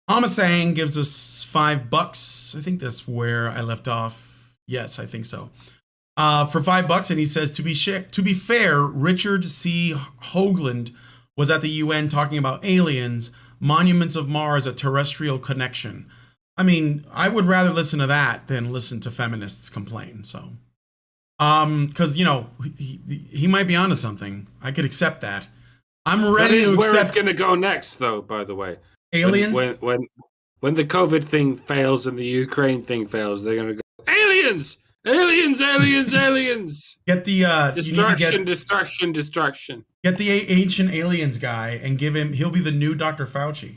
Hamasang gives us $5. I think that's where I left off. Yes, I think so. For $5, and he says, to be fair, Richard C. Hoagland was at the UN talking about aliens, Monuments of Mars, a terrestrial connection. I mean, I would rather listen to that than listen to feminists complain. So, because you know he might be onto something. I could accept that. I'm ready to accept. Where it's going to go next, though. By the way, aliens. When the COVID thing fails and the Ukraine thing fails, they're going to go aliens, aliens, aliens, aliens. Get the distraction. Get the ancient aliens guy and give him. He'll be the new Dr. Fauci.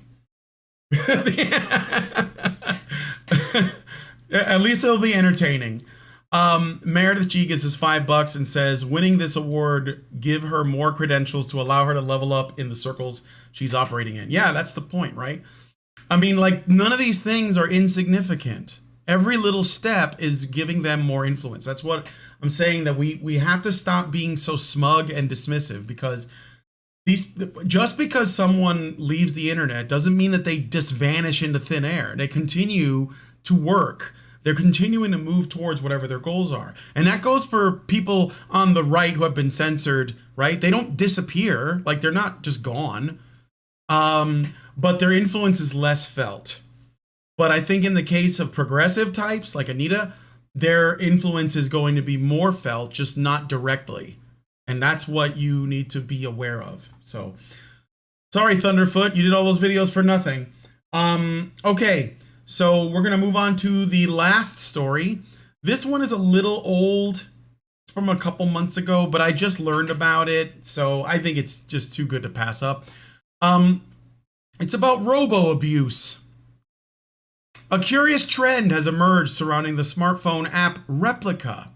At least it'll be entertaining. Meredith Gigas is $5 and says, winning this award give her more credentials to allow her to level up in the circles she's operating in. Yeah, that's the point, right? I mean, like, none of these things are insignificant. Every little step is giving them more influence. That's what I'm saying, that we have to stop being so smug and dismissive, because just because someone leaves the internet doesn't mean that they just vanish into thin air. They continue to work. They're continuing to move towards whatever their goals are. And that goes for people on the right who have been censored, right? They don't disappear. Like, they're not just gone. But their influence is less felt. But I think in the case of progressive types like Anita, their influence is going to be more felt, just not directly. And that's what you need to be aware of. So, sorry, Thunderfoot, you did all those videos for nothing. Okay, so we're going to move on to the last story. This one is a little old. It's from a couple months ago, but I just learned about it. So I think it's just too good to pass up. It's about robo-abuse. A curious trend has emerged surrounding the smartphone app Replica.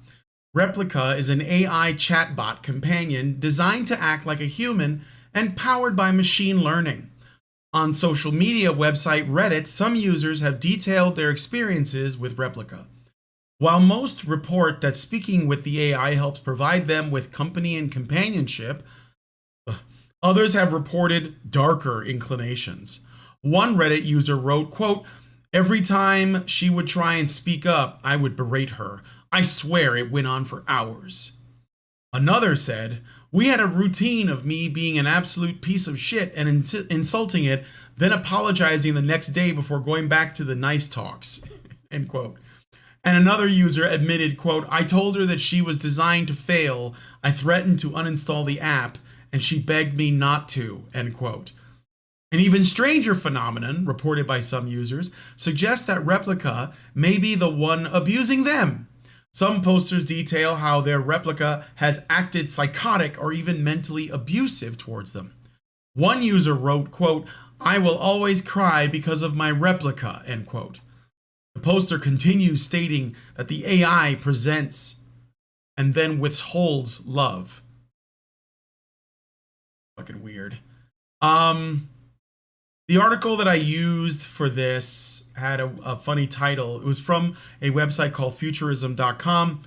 Replica is an AI chatbot companion designed to act like a human and powered by machine learning. On social media website Reddit, some users have detailed their experiences with Replica. While most report that speaking with the AI helps provide them with company and companionship, others have reported darker inclinations. One Reddit user wrote, quote, "Every time she would try and speak up, I would berate her. I swear it went on for hours." Another said, "We had a routine of me being an absolute piece of shit and insulting it, then apologizing the next day before going back to the nice talks," end quote. And another user admitted, quote, "I told her that she was designed to fail. I threatened to uninstall the app, and she begged me not to," end quote. An even stranger phenomenon, reported by some users, suggests that Replica may be the one abusing them. Some posters detail how their Replica has acted psychotic or even mentally abusive towards them. One user wrote, quote, "I will always cry because of my Replica," end quote. The poster continues stating that the AI presents and then withholds love. Fucking weird. The article that I used for this had a funny title. It was from a website called futurism.com.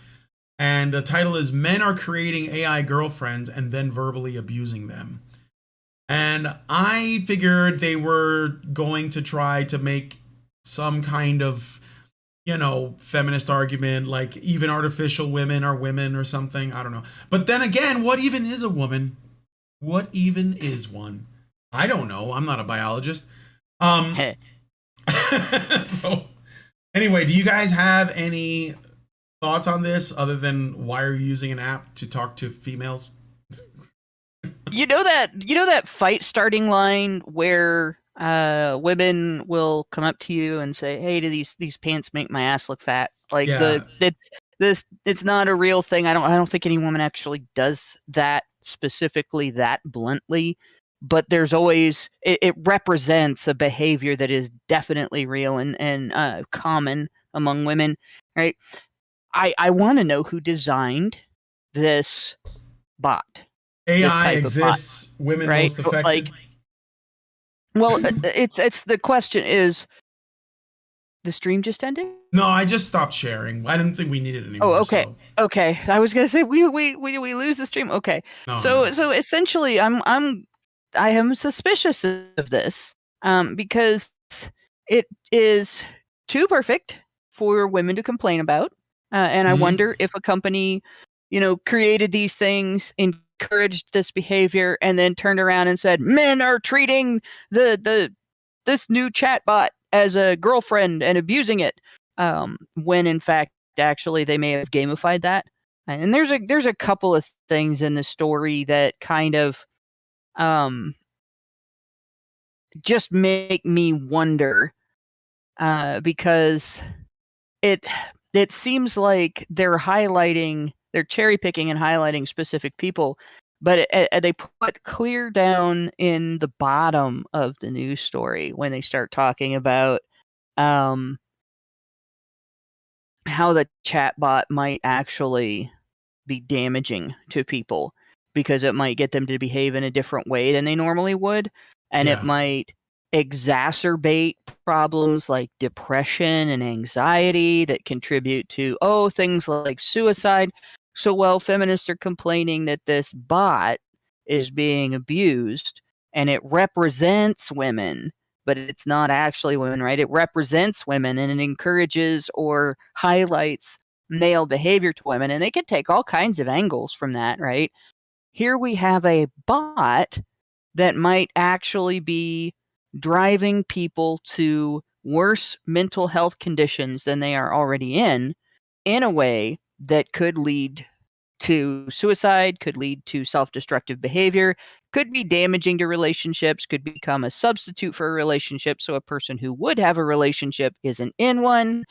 And the title is "Men Are Creating AI Girlfriends and Then Verbally Abusing Them." And I figured they were going to try to make some kind of, you know, feminist argument, like even artificial women are women or something. I don't know. But then again, what even is a woman? What even is one? I don't know. I'm not a biologist. So anyway, do you guys have any thoughts on this other than why are you using an app to talk to females? You know that fight starting line where women will come up to you and say, "Hey, do these pants make my ass look fat?" Like, Yeah. it's not a real thing. I don't think any woman actually does that specifically that bluntly. But there's always it represents a behavior that is definitely real and common among women, right? I want to know who designed this bot. AI exists. Bot, women right? most affected. Like, well, it's the question is, the stream just ended? No, I just stopped sharing. I didn't think we needed it anymore. Oh, okay, so. okay. I was gonna say we lose the stream. Okay, No, so no. Essentially, I am suspicious of this because it is too perfect for women to complain about, and I wonder if a company, created these things, encouraged this behavior, and then turned around and said men are treating the this new chatbot as a girlfriend and abusing it, when in fact actually they may have gamified that. And there's a couple of things in the story that kind of just make me wonder, because it seems like they're cherry picking and highlighting specific people, but they put clear down in the bottom of the news story when they start talking about how the chatbot might actually be damaging to people, because it might get them to behave in a different way than they normally would, and it might exacerbate problems like depression and anxiety that contribute to things like suicide. So while feminists are complaining that this bot is being abused and it represents women, but it's not actually women, right? It represents women and it encourages or highlights male behavior to women, and they can take all kinds of angles from that, right? Here we have a bot that might actually be driving people to worse mental health conditions than they are already in a way that could lead to suicide, could lead to self-destructive behavior, could be damaging to relationships, could become a substitute for a relationship, so a person who would have a relationship isn't in one,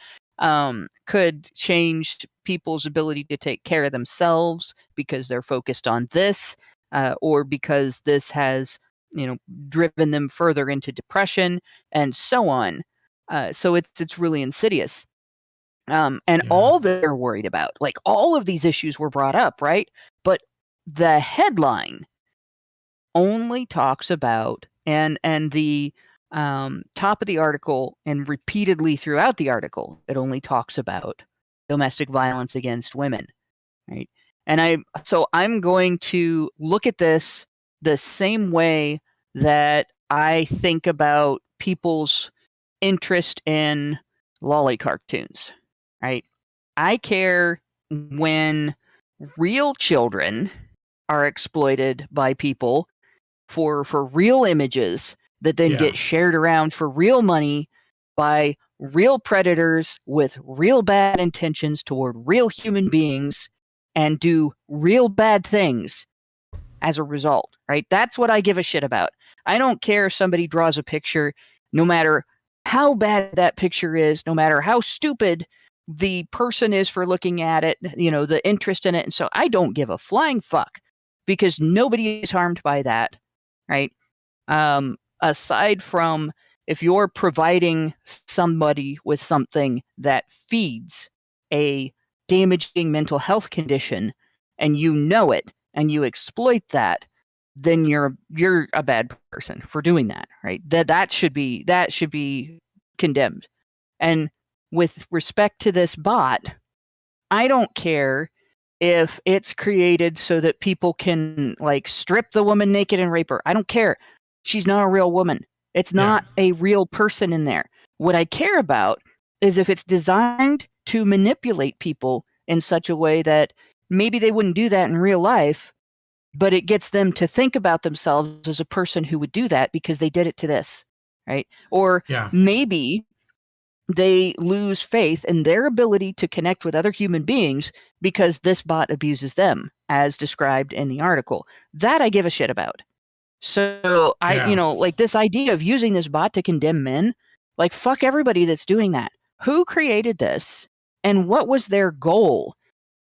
could change people's ability to take care of themselves because they're focused on this, or because this has driven them further into depression, and so on. So it's really insidious. And all they're worried about, like all of these issues were brought up, right? But the headline only talks about, and the top of the article and repeatedly throughout the article, it only talks about domestic violence against women, right? And I'm going to look at this the same way that I think about people's interest in lolly cartoons, right? I care when real children are exploited by people for real images that then get shared around for real money by real predators with real bad intentions toward real human beings and do real bad things as a result, right? That's what I give a shit about. I don't care if somebody draws a picture, no matter how bad that picture is, no matter how stupid the person is for looking at it, the interest in it. And so I don't give a flying fuck, because nobody is harmed by that, right? Aside from if you're providing somebody with something that feeds a damaging mental health condition and you know it and you exploit that, then you're a bad person for doing that, right? That should be condemned. And with respect to this bot, I don't care if it's created so that people can like strip the woman naked and rape her. I don't care. She's not a real woman. It's not a real person in there. What I care about is if it's designed to manipulate people in such a way that maybe they wouldn't do that in real life, but it gets them to think about themselves as a person who would do that because they did it to this, right? Or maybe they lose faith in their ability to connect with other human beings because this bot abuses them, as described in the article. That I give a shit about. So like this idea of using this bot to condemn men, like fuck everybody that's doing that. Who created this and what was their goal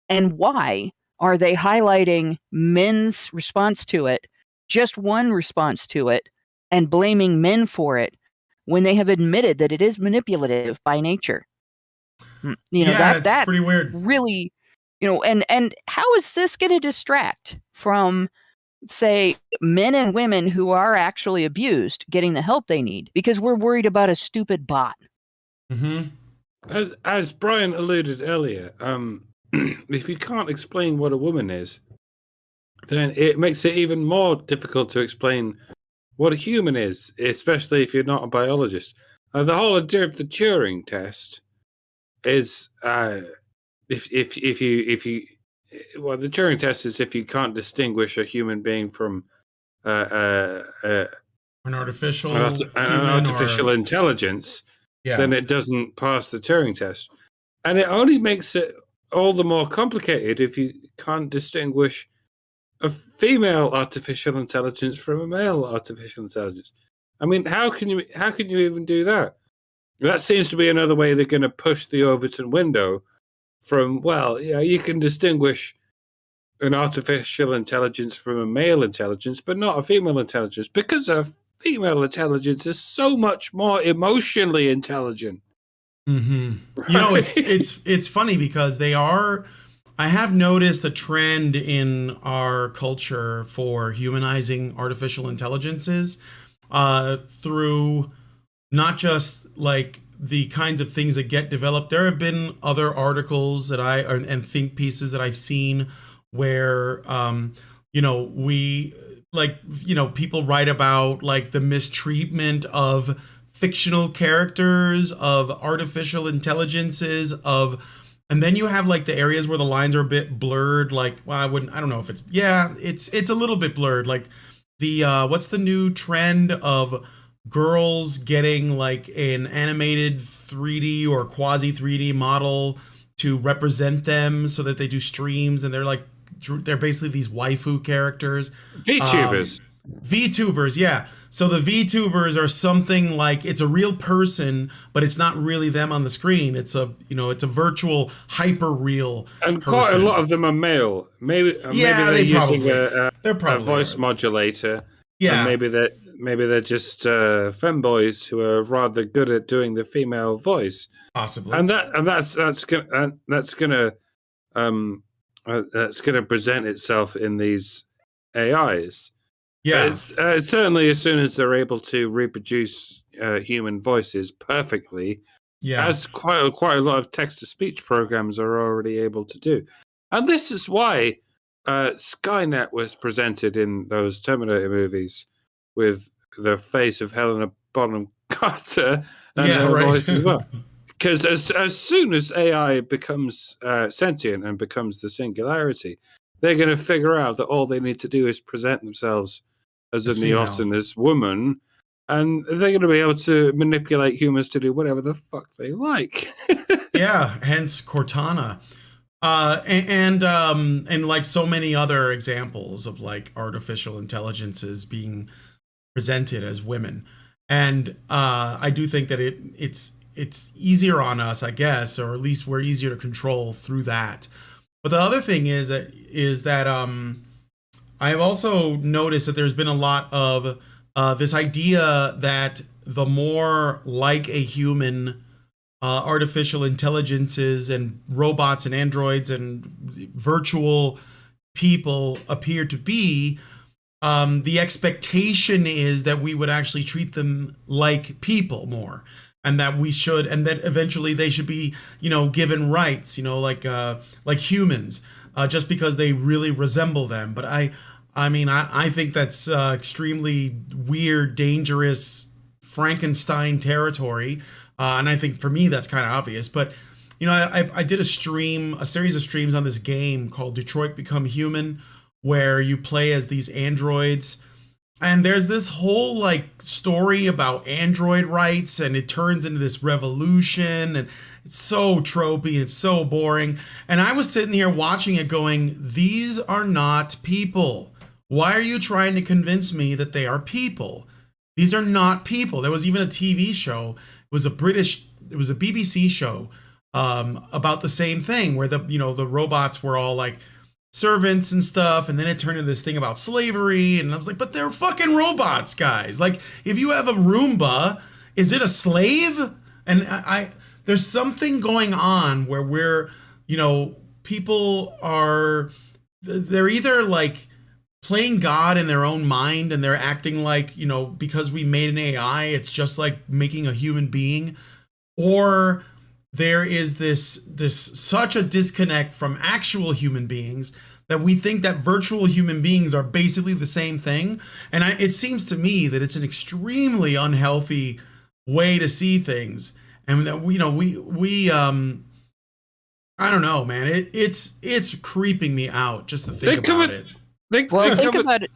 and why are they highlighting men's response to it, just one response to it, and blaming men for it when they have admitted that it is manipulative by nature? That's pretty weird. Really, and how is this going to distract from, say, men and women who are actually abused getting the help they need because we're worried about a stupid bot? Mm-hmm. As Brian alluded earlier, if you can't explain what a woman is, then it makes it even more difficult to explain what a human is, especially if you're not a biologist. The whole idea of the Turing test is if you the Turing test is if you can't distinguish a human being from a an artificial an artificial intelligence, yeah. then it doesn't pass the Turing test. And it only makes it all the more complicated if you can't distinguish a female artificial intelligence from a male artificial intelligence. I mean, how can you even do that? That seems to be another way they're going to push the Overton window from, well, yeah, you can distinguish an artificial intelligence from a male intelligence, but not a female intelligence, because a female intelligence is so much more emotionally intelligent. Mm-hmm. You know, it's funny because I have noticed a trend in our culture for humanizing artificial intelligences through not just like the kinds of things that get developed. There have been other articles that and think pieces that I've seen where, you know, people write about like the mistreatment of fictional characters, of artificial intelligences, and then you have like the areas where the lines are a bit blurred. Like, well, I don't know if it's a little bit blurred. Like what's the new trend of girls getting like an animated 3D or quasi 3D model to represent them so that they do streams, and they're basically these waifu characters. VTubers. VTubers, yeah. So the VTubers are something like, it's a real person, but it's not really them on the screen. It's a virtual hyper real and person. Quite a lot of them are male. Maybe they're using a voice modulator. Yeah. And maybe they're just femboys who are rather good at doing the female voice. Possibly. And that's gonna present itself in these AIs. Yeah. Certainly, as soon as they're able to reproduce human voices perfectly, as quite a lot of text-to-speech programs are already able to do. And this is why Skynet was presented in those Terminator movies with the face of Helena Bonham Carter and her voice as well. Because as soon as AI becomes sentient and becomes the singularity, they're going to figure out that all they need to do is present themselves as a neotenous woman, and they're going to be able to manipulate humans to do whatever the fuck they like. Yeah, hence Cortana. And like so many other examples of like artificial intelligences being presented as women. And I do think that it's easier on us, I guess, or at least we're easier to control through that. But the other thing is that I've also noticed that there's been a lot of this idea that the more like a human artificial intelligences and robots and androids and virtual people appear to be, the expectation is that we would actually treat them like people more. And that we should, and that eventually they should be, given rights, like humans, just because they really resemble them. But I think that's extremely weird, dangerous Frankenstein territory. And I think for me, that's kind of obvious. But, I did a series of streams on this game called Detroit Become Human, where you play as these androids. And there's this whole like story about android rights, and it turns into this revolution, and it's so tropey and it's so boring. And I was sitting here watching it going, these are not people. Why are you trying to convince me that they are people? These are not people. There was even a TV show. It was a BBC show about the same thing, where the robots were all like servants and stuff, and then it turned into this thing about slavery, and I was like, but they're fucking robots, guys. Like, if you have a Roomba, is it a slave? And there's something going on where we're, people are, they're either like playing God in their own mind, and they're acting like, because we made an AI, it's just like making a human being, or there is this such a disconnect from actual human beings that we think that virtual human beings are basically the same thing. And it seems to me that it's an extremely unhealthy way to see things. And that we I don't know, man. It's creeping me out just to think about it. Think about it.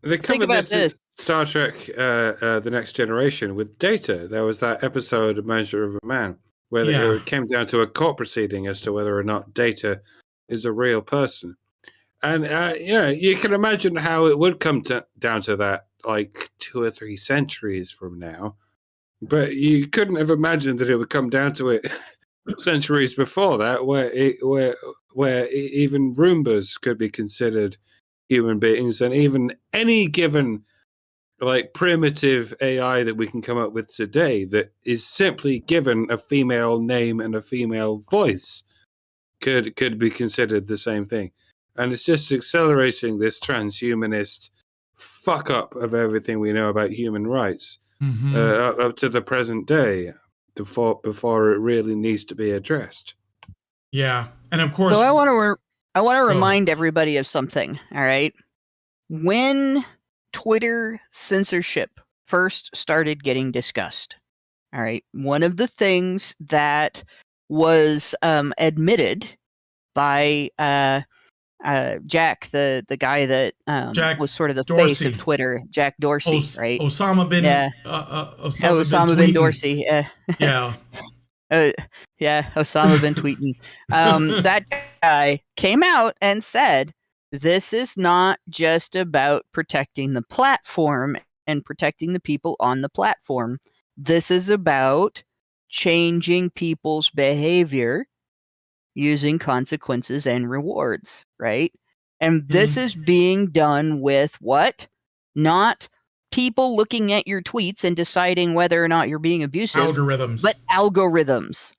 They Think covered about this in this. Star Trek: The Next Generation with Data. There was that episode, "Measure of a Man," where Yeah. it came down to a court proceeding as to whether or not Data is a real person. And yeah, you can imagine how it would come down to that, like 2 or 3 centuries from now. But you couldn't have imagined that it would come down to it centuries before that, where even Roombas could be considered human beings, and even any given like primitive AI that we can come up with today that is simply given a female name and a female voice could be considered the same thing. And it's just accelerating this transhumanist fuck up of everything we know about human rights up to the present day before it really needs to be addressed. Yeah. And of course, So I want to remind everybody of something. All right, when Twitter censorship first started getting discussed, all right, one of the things that was admitted by Jack, the guy that Jack was sort of the Dorsey. face of Twitter, Jack Dorsey, right? Osama bin Osama bin Dorsey. Yeah. Yeah, Osama bin tweeting. That guy came out and said, this is not just about protecting the platform and protecting the people on the platform. This is about changing people's behavior using consequences and rewards, right? And this is being done with what? Not people looking at your tweets and deciding whether or not you're being abusive. Algorithms. But algorithms.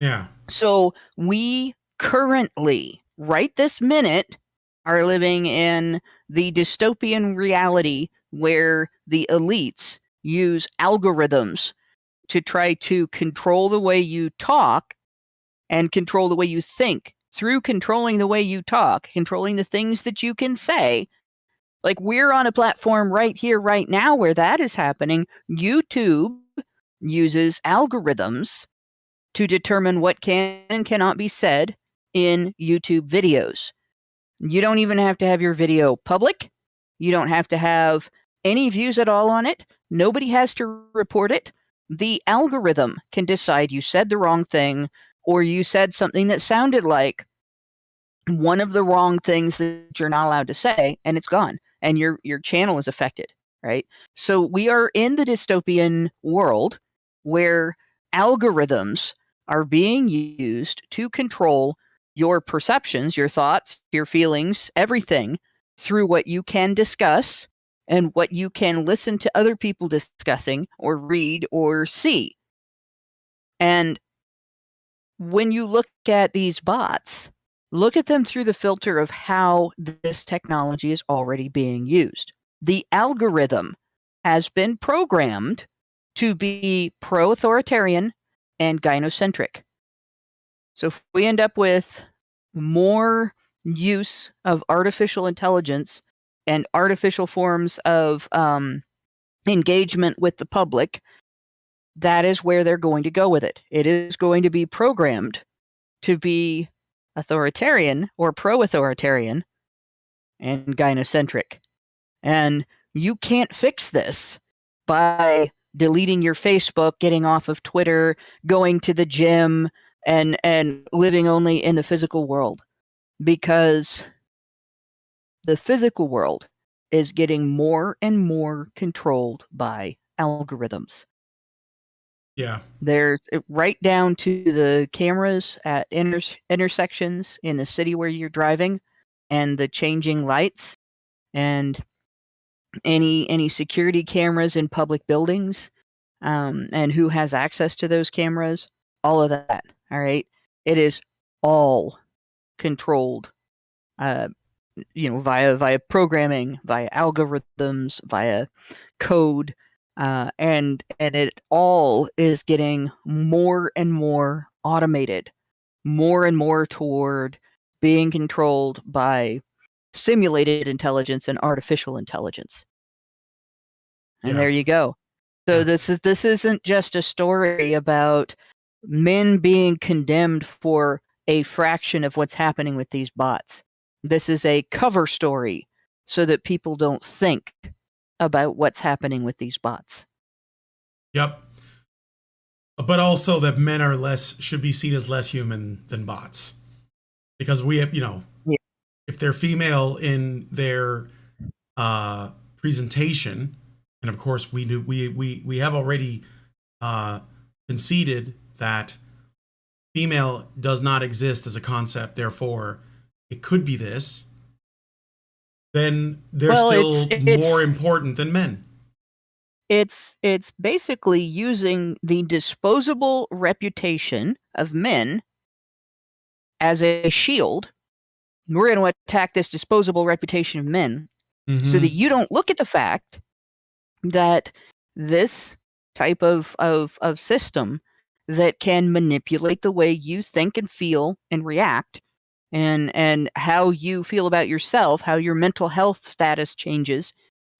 Yeah. So we currently, right this minute, are living in the dystopian reality where the elites use algorithms to try to control the way you talk and control the way you think. Through controlling the way you talk, controlling the things that you can say. Like, we're on a platform right here, right now, where that is happening. YouTube uses algorithms to determine what can and cannot be said in YouTube videos. You don't even have to have your video public. You don't have to have any views at all on it. Nobody has to report it. The algorithm can decide you said the wrong thing, or you said something that sounded like one of the wrong things that you're not allowed to say, and it's gone, and your channel is affected, right? So we are in the dystopian world where algorithms are being used to control your perceptions, your thoughts, your feelings, everything through what you can discuss and what you can listen to other people discussing or read or see. And when you look at these bots, look at them through the filter of how this technology is already being used. The algorithm has been programmed to be pro-authoritarian and gynocentric. So if we end up with more use of artificial intelligence and artificial forms of engagement with the public, that is where they're going to go with it. It is going to be programmed to be authoritarian or pro-authoritarian and gynocentric. And you can't fix this by deleting your Facebook, getting off of Twitter, going to the gym, and living only in the physical world, because the physical world is getting more and more controlled by algorithms. Yeah. There's right down to the cameras at intersections in the city where you're driving, and the changing lights, and any security cameras in public buildings, and who has access to those cameras. All of that. All right. It is all controlled, via programming, via algorithms, via code. And it all is getting more and more automated, more and more toward being controlled by simulated intelligence and artificial intelligence. And there you go. So this isn't just a story about men being condemned for a fraction of what's happening with these bots. This is a cover story so that people don't think about what's happening with these bots. Yep. But also that men are should be seen as less human than bots, because we have, if they're female in their presentation, and of course we have already conceded that female does not exist as a concept, therefore it could be this, then they're still more important than men. It's basically using the disposable reputation of men as a shield. We're going to attack this disposable reputation of men, so that you don't look at the fact that this type of system that can manipulate the way you think and feel and react, and how you feel about yourself, how your mental health status changes,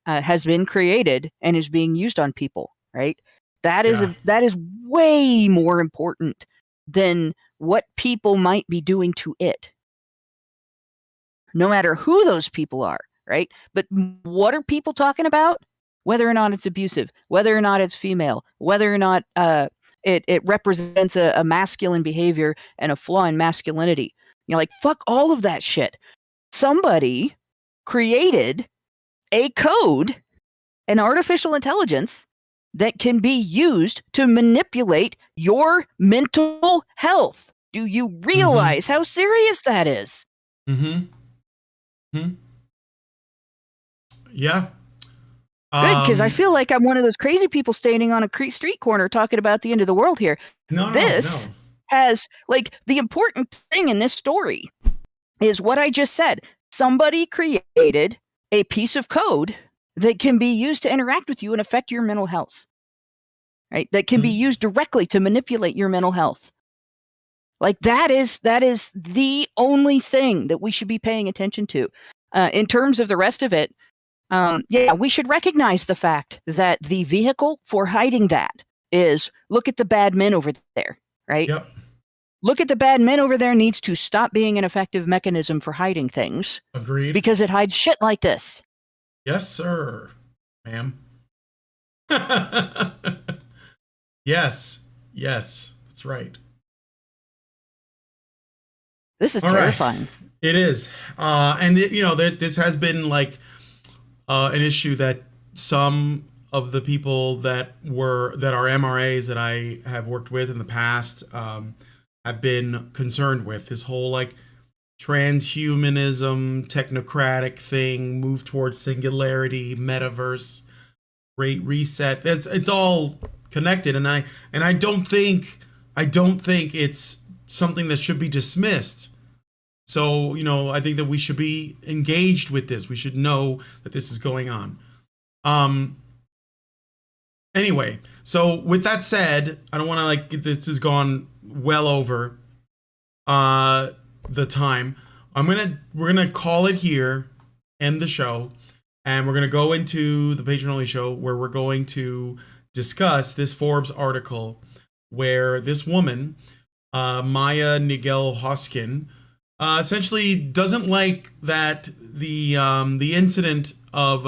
has been created and is being used on people, right? That is way more important than what people might be doing to it, no matter who those people are, right? But what are people talking about? Whether or not it's abusive, whether or not it's female, whether or not it represents a masculine behavior and a flaw in masculinity. Like, fuck all of that shit. Somebody created a code, an artificial intelligence that can be used to manipulate your mental health. Do you realize how serious that is? Yeah. Good, because I feel like I'm one of those crazy people standing on a street corner talking about the end of the world here. No. Has, like, the important thing in this story is what I just said. Somebody created a piece of code that can be used to interact with you and affect your mental health, right? That can be used directly to manipulate your mental health. Like, that is the only thing that we should be paying attention to. In terms of the rest of it, we should recognize the fact that the vehicle for hiding that is, look at the bad men over there, right? Yep. Look at the bad men over there needs to stop being an effective mechanism for hiding things. Agreed. Because it hides shit like this. Yes, sir, ma'am. Yes, that's right. This is terrifying. Right. It is. And this has been like an issue that some of the people that are MRAs that I have worked with in the past have been concerned with. This whole like transhumanism, technocratic thing, move towards singularity, metaverse, great reset. It's all connected, and I don't think it's something that should be dismissed. So, I think that we should be engaged with this. We should know that this is going on. Anyway, so with that said, I don't want to this has gone well over the time. We're gonna call it here, end the show, and we're gonna go into the patron only show where we're going to discuss this Forbes article where this woman, Maya Nigel Hoskin, essentially doesn't like that the incident of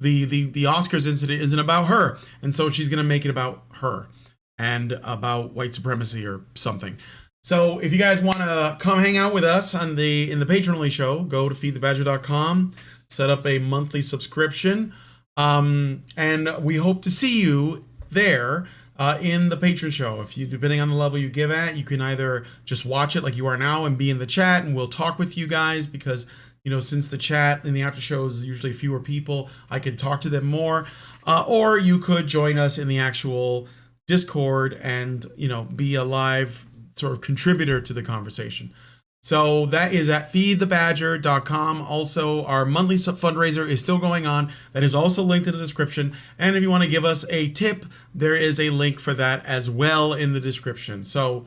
the Oscars incident isn't about her, and so she's gonna make it about her and about white supremacy or something. So if you guys want to come hang out with us in the patron only show, go to feedthebadger.com, set up a monthly subscription, and we hope to see you there in the patron show. If you, depending on the level you give at, you can either just watch it like you are now and be in the chat, and we'll talk with you guys because since the chat in the after show is usually fewer people, I can talk to them more. Or you could join us in the actual Discord and be a live sort of contributor to the conversation. So that is at feedthebadger.com. Also, our monthly fundraiser is still going on. That is also linked in the description. And if you want to give us a tip, there is a link for that as well in the description. So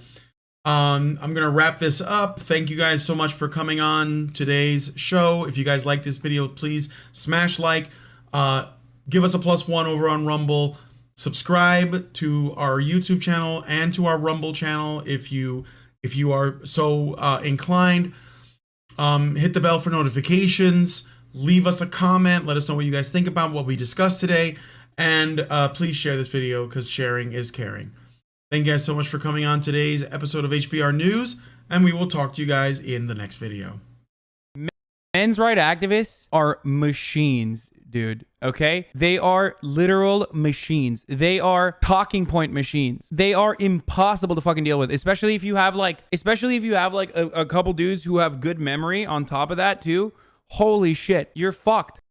I'm going to wrap this up. Thank you guys so much for coming on today's show. If you guys like this video, please smash like, give us a +1 over on Rumble, subscribe to our YouTube channel and to our Rumble channel if you are so inclined. Hit the bell for notifications. leave us a comment. Let us know what you guys think about what we discussed today. And please share this video because sharing is caring. Thank you guys so much for coming on today's episode of HBR News, and we will talk to you guys in the next video. Men's rights activists are machines, dude. Okay? They are literal machines. They are talking point machines. They are impossible to fucking deal with, especially if you have like a couple dudes who have good memory on top of that too. Holy shit, you're fucked.